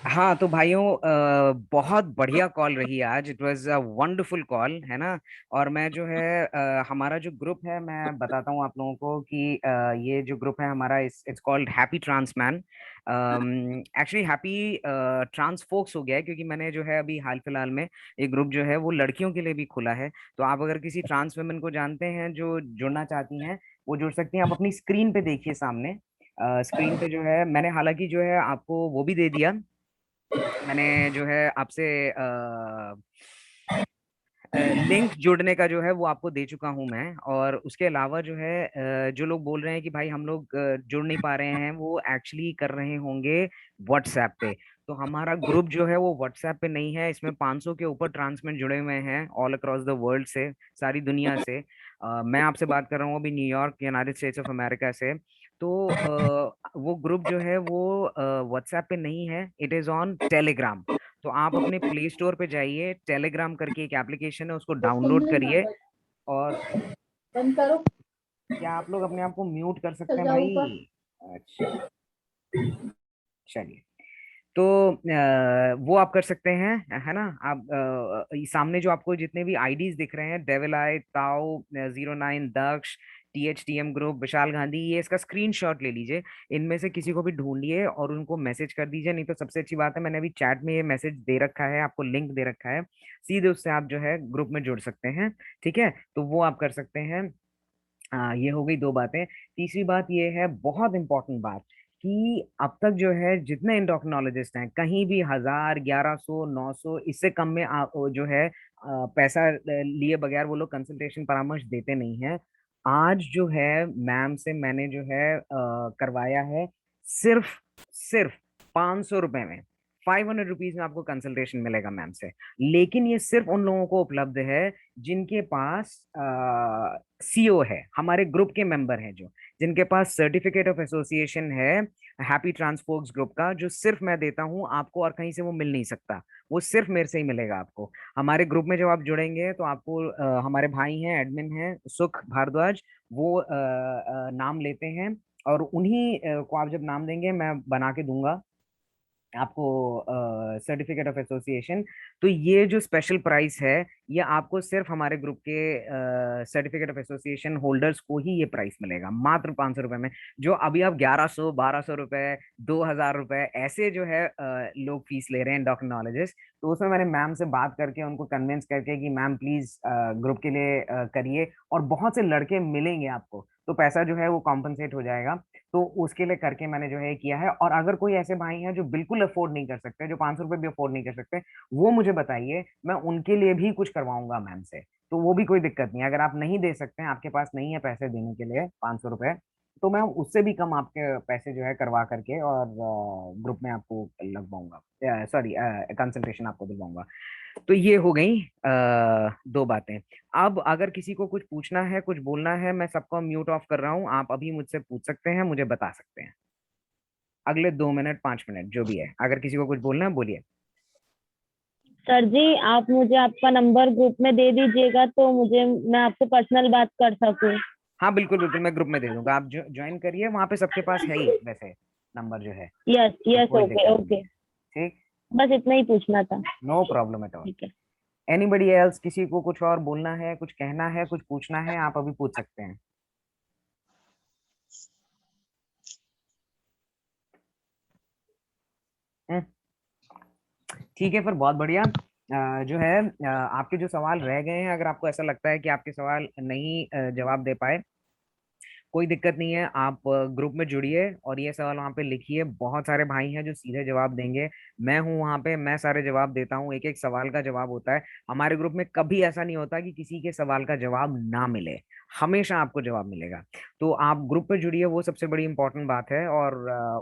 हाँ तो भाइयों, बहुत बढ़िया कॉल रही आज, it was a wonderful call, है ना। और मैं जो है हमारा जो ग्रुप है मैं बताता हूँ आप लोगों को कि ये जो ग्रुप है हमारा, it's called happy trans man. Actually happy trans folks हो गया है, क्योंकि मैंने जो है अभी हाल फिलहाल में एक ग्रुप जो है वो लड़कियों के लिए भी खुला है। तो आप अगर किसी ट्रांस वुमेन को जानते हैं जो जुड़ना चाहती हैं, वो जुड़ सकती हैं। आप अपनी स्क्रीन पे देखिए, सामने स्क्रीन पे जो है मैंने हालांकि जो है आपको वो भी दे दिया, मैंने जो है आपसे लिंक जुड़ने का जो है वो आपको दे चुका हूं मैं। और उसके अलावा जो है जो लोग बोल रहे हैं कि भाई हम लोग जुड़ नहीं पा रहे हैं, वो एक्चुअली कर रहे होंगे व्हाट्सएप पे। तो हमारा ग्रुप जो है वो व्हाट्सएप पे नहीं है, इसमें 500 के ऊपर ट्रांसमेंट जुड़े हुए हैं ऑल अक्रॉस द वर्ल्ड से, सारी दुनिया से। मैं आपसे बात कर रहा हूँ अभी New York, United states of America से। तो वो ग्रुप जो है वो व्हाट्सएप पे नहीं है, इट इज ऑन टेलीग्राम। तो आप अपने प्ले स्टोर पे जाइए, टेलीग्राम करके एक एप्लीकेशन है, उसको डाउनलोड करिए। और बंद करो। क्या आप लोग अपने आप को म्यूट कर सकते चल हैं जाओ ऊपर। भाई? अच्छा, चलिए। तो वो आप कर सकते हैं, है ना। आप सामने जो आपको जितने भी आईडीज दिख रहे हैं, डेविल आई, ताओ, 09, दक्ष, THTM ग्रुप, विशाल गांधी, ये इसका स्क्रीनशॉट ले लीजिए। इनमें से किसी को भी ढूंढिए और उनको मैसेज कर दीजिए। नहीं तो सबसे अच्छी बात है, मैंने अभी चैट में ये मैसेज दे रखा है, आपको लिंक दे रखा है, सीधे उससे आप जो है ग्रुप में जुड़ सकते हैं। ठीक है, तो वो आप कर सकते हैं। ये हो गई 2 बातें। तीसरी बात ये है, बहुत इंपॉर्टेंट बात, कि अब तक जो है जितने एंडोक्रिनोलॉजिस्ट हैं, कहीं भी 1000, 1100, 900 इससे कम में आप जो है पैसा लिए बगैर वो लोग कंसल्टेशन परामर्श देते नहीं हैं। आज जो है मैम से मैंने जो है करवाया है, सिर्फ सिर्फ 500 रुपए में, 500 रुपीज में आपको कंसल्टेशन मिलेगा मैम से। लेकिन ये सिर्फ उन लोगों को उपलब्ध है जिनके पास CO है, हमारे ग्रुप के मेंबर हैं, जो जिनके पास सर्टिफिकेट ऑफ एसोसिएशन है हैप्पी ट्रांसफोक्स ग्रुप का, जो सिर्फ मैं देता हूं आपको, और कहीं से वो मिल नहीं सकता, वो सिर्फ मेरे से ही मिलेगा आपको। हमारे ग्रुप में जब आप जुड़ेंगे तो आपको हमारे भाई हैं, एडमिन हैं सुख भारद्वाज, वो नाम लेते हैं, और उन्हीं को आप जब नाम देंगे मैं बना के दूंगा। आपको सर्टिफिकेट ऑफ एसोसिएशन। तो ये जो स्पेशल प्राइस है ये आपको सिर्फ हमारे ग्रुप के सर्टिफिकेट ऑफ एसोसिएशन होल्डर्स को ही ये प्राइस मिलेगा, मात्र 500 रुपए में। जो अभी आप 1100 1200 रुपए 2000 रुपए ऐसे जो है लोग फीस ले रहे हैं एंडोक्रिनोलॉजिस्ट, तो उसमें मैंने मैम से बात करके उनको कन्विंस करके कि मैम प्लीज ग्रुप के लिए करिए, और बहुत से लड़के मिलेंगे आपको, तो पैसा जो है वो कॉम्पनसेट हो जाएगा। तो उसके लिए करके मैंने जो है किया है। और अगर कोई ऐसे भाई हैं जो बिल्कुल अफोर्ड नहीं कर सकते, जो 500 रुपए भी अफोर्ड नहीं कर सकते, वो मुझे बताइए, मैं उनके लिए भी कुछ करवाऊंगा मैम से, तो वो भी कोई दिक्कत नहीं है। अगर आप नहीं दे सकते हैं, आपके पास नहीं है पैसे देने के लिए 500 रुपए, तो मैं उससे भी कम आपके पैसे जो है करवा करके और ग्रुप में आपको लगवाऊंगा, सॉरी कंसल्टेशन आपको दिलवाऊंगा। तो ये हो गई 2 बातें। अब अगर किसी को कुछ पूछना है, कुछ बोलना है, मैं सबको म्यूट ऑफ कर रहा हूँ, आप अभी मुझसे पूछ सकते हैं, मुझे बता सकते हैं, अगले 2 मिनट 5 मिनट जो भी है। अगर किसी को कुछ बोलना है बोलिए। सर जी, आप मुझे आपका नंबर ग्रुप में दे दीजिएगा तो मैं आपसे पर्सनल बात कर सकूं। हाँ बिल्कुल बिल्कुल, मैं ग्रुप में दे दूंगा, आप ज्वाइन करिए, वहां पे सबके पास है ही वैसे नंबर जो है। यस कोई ओके दिक्कत नहीं ओके, है, ठीक, बस इतना ही पूछना था। No problem at all. ठीक है। एनीबडी एल्स, किसी को कुछ और बोलना है, कुछ कहना है, कुछ पूछना है, आप अभी पूछ सकते हैं। ठीक है, फिर बहुत बढ़िया। जो है आपके जो सवाल रह गए हैं, अगर आपको ऐसा लगता है कि आपके सवाल नहीं जवाब दे पाए, कोई दिक्कत नहीं है, आप ग्रुप में जुड़िए और ये सवाल वहाँ पे लिखिए। बहुत सारे भाई हैं जो सीधे जवाब देंगे, मैं हूँ वहाँ पे, मैं सारे जवाब देता हूँ, एक एक सवाल का जवाब होता है। हमारे ग्रुप में कभी ऐसा नहीं होता कि किसी के सवाल का जवाब ना मिले, हमेशा आपको जवाब मिलेगा। तो आप ग्रुप पे जुड़िए, वो सबसे बड़ी इंपॉर्टेंट बात है। और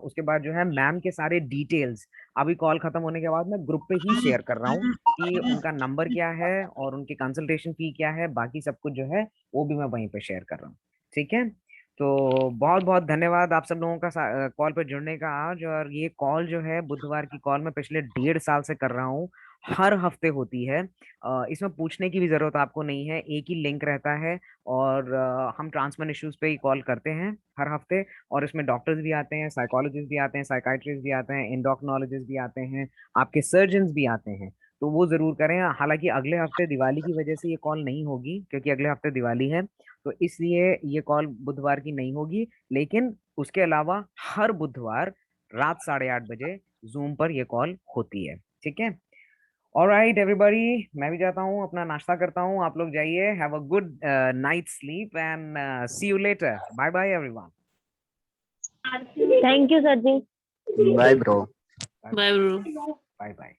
उसके बाद जो है मैम के सारे डिटेल्स अभी कॉल खत्म होने के बाद मैं ग्रुप पे ही शेयर कर रहा हूँ कि उनका नंबर क्या है और उनकी कंसल्टेशन फी क्या है, बाकी सब कुछ जो है वो भी मैं वहीं पे शेयर कर रहा हूँ। ठीक है, तो बहुत बहुत धन्यवाद आप सब लोगों का कॉल पे जुड़ने का आज। और ये कॉल जो है बुधवार की कॉल मैं पिछले 1.5 साल से कर रहा हूँ, हर हफ्ते होती है। इसमें पूछने की भी जरूरत आपको नहीं है, एक ही लिंक रहता है और हम ट्रांसमन इश्यूज पे ही कॉल करते हैं हर हफ्ते। और इसमें डॉक्टर्स भी आते हैं, साइकोलॉजिस्ट भी आते हैं, साइकाइट्रिस्ट भी आते हैं, एंडोक्रिनोलॉजिस्ट भी आते हैं, आपके सर्जन्स भी आते हैं। तो वो जरूर करें। हालांकि अगले हफ्ते दिवाली की वजह से ये कॉल नहीं होगी, क्योंकि अगले हफ्ते दिवाली है, तो इसलिए ये कॉल बुधवार की नहीं होगी। लेकिन उसके अलावा हर बुधवार रात 8:30 बजे जूम पर ये कॉल होती है। ठीक है, ऑलराइट एवरीबॉडी, मैं भी जाता हूँ, अपना नाश्ता करता हूँ, आप लोग जाइए, have a good night sleep and see you later. Bye bye everyone. Thank you sir ji. Bye bro. Bye bro. Bye bye.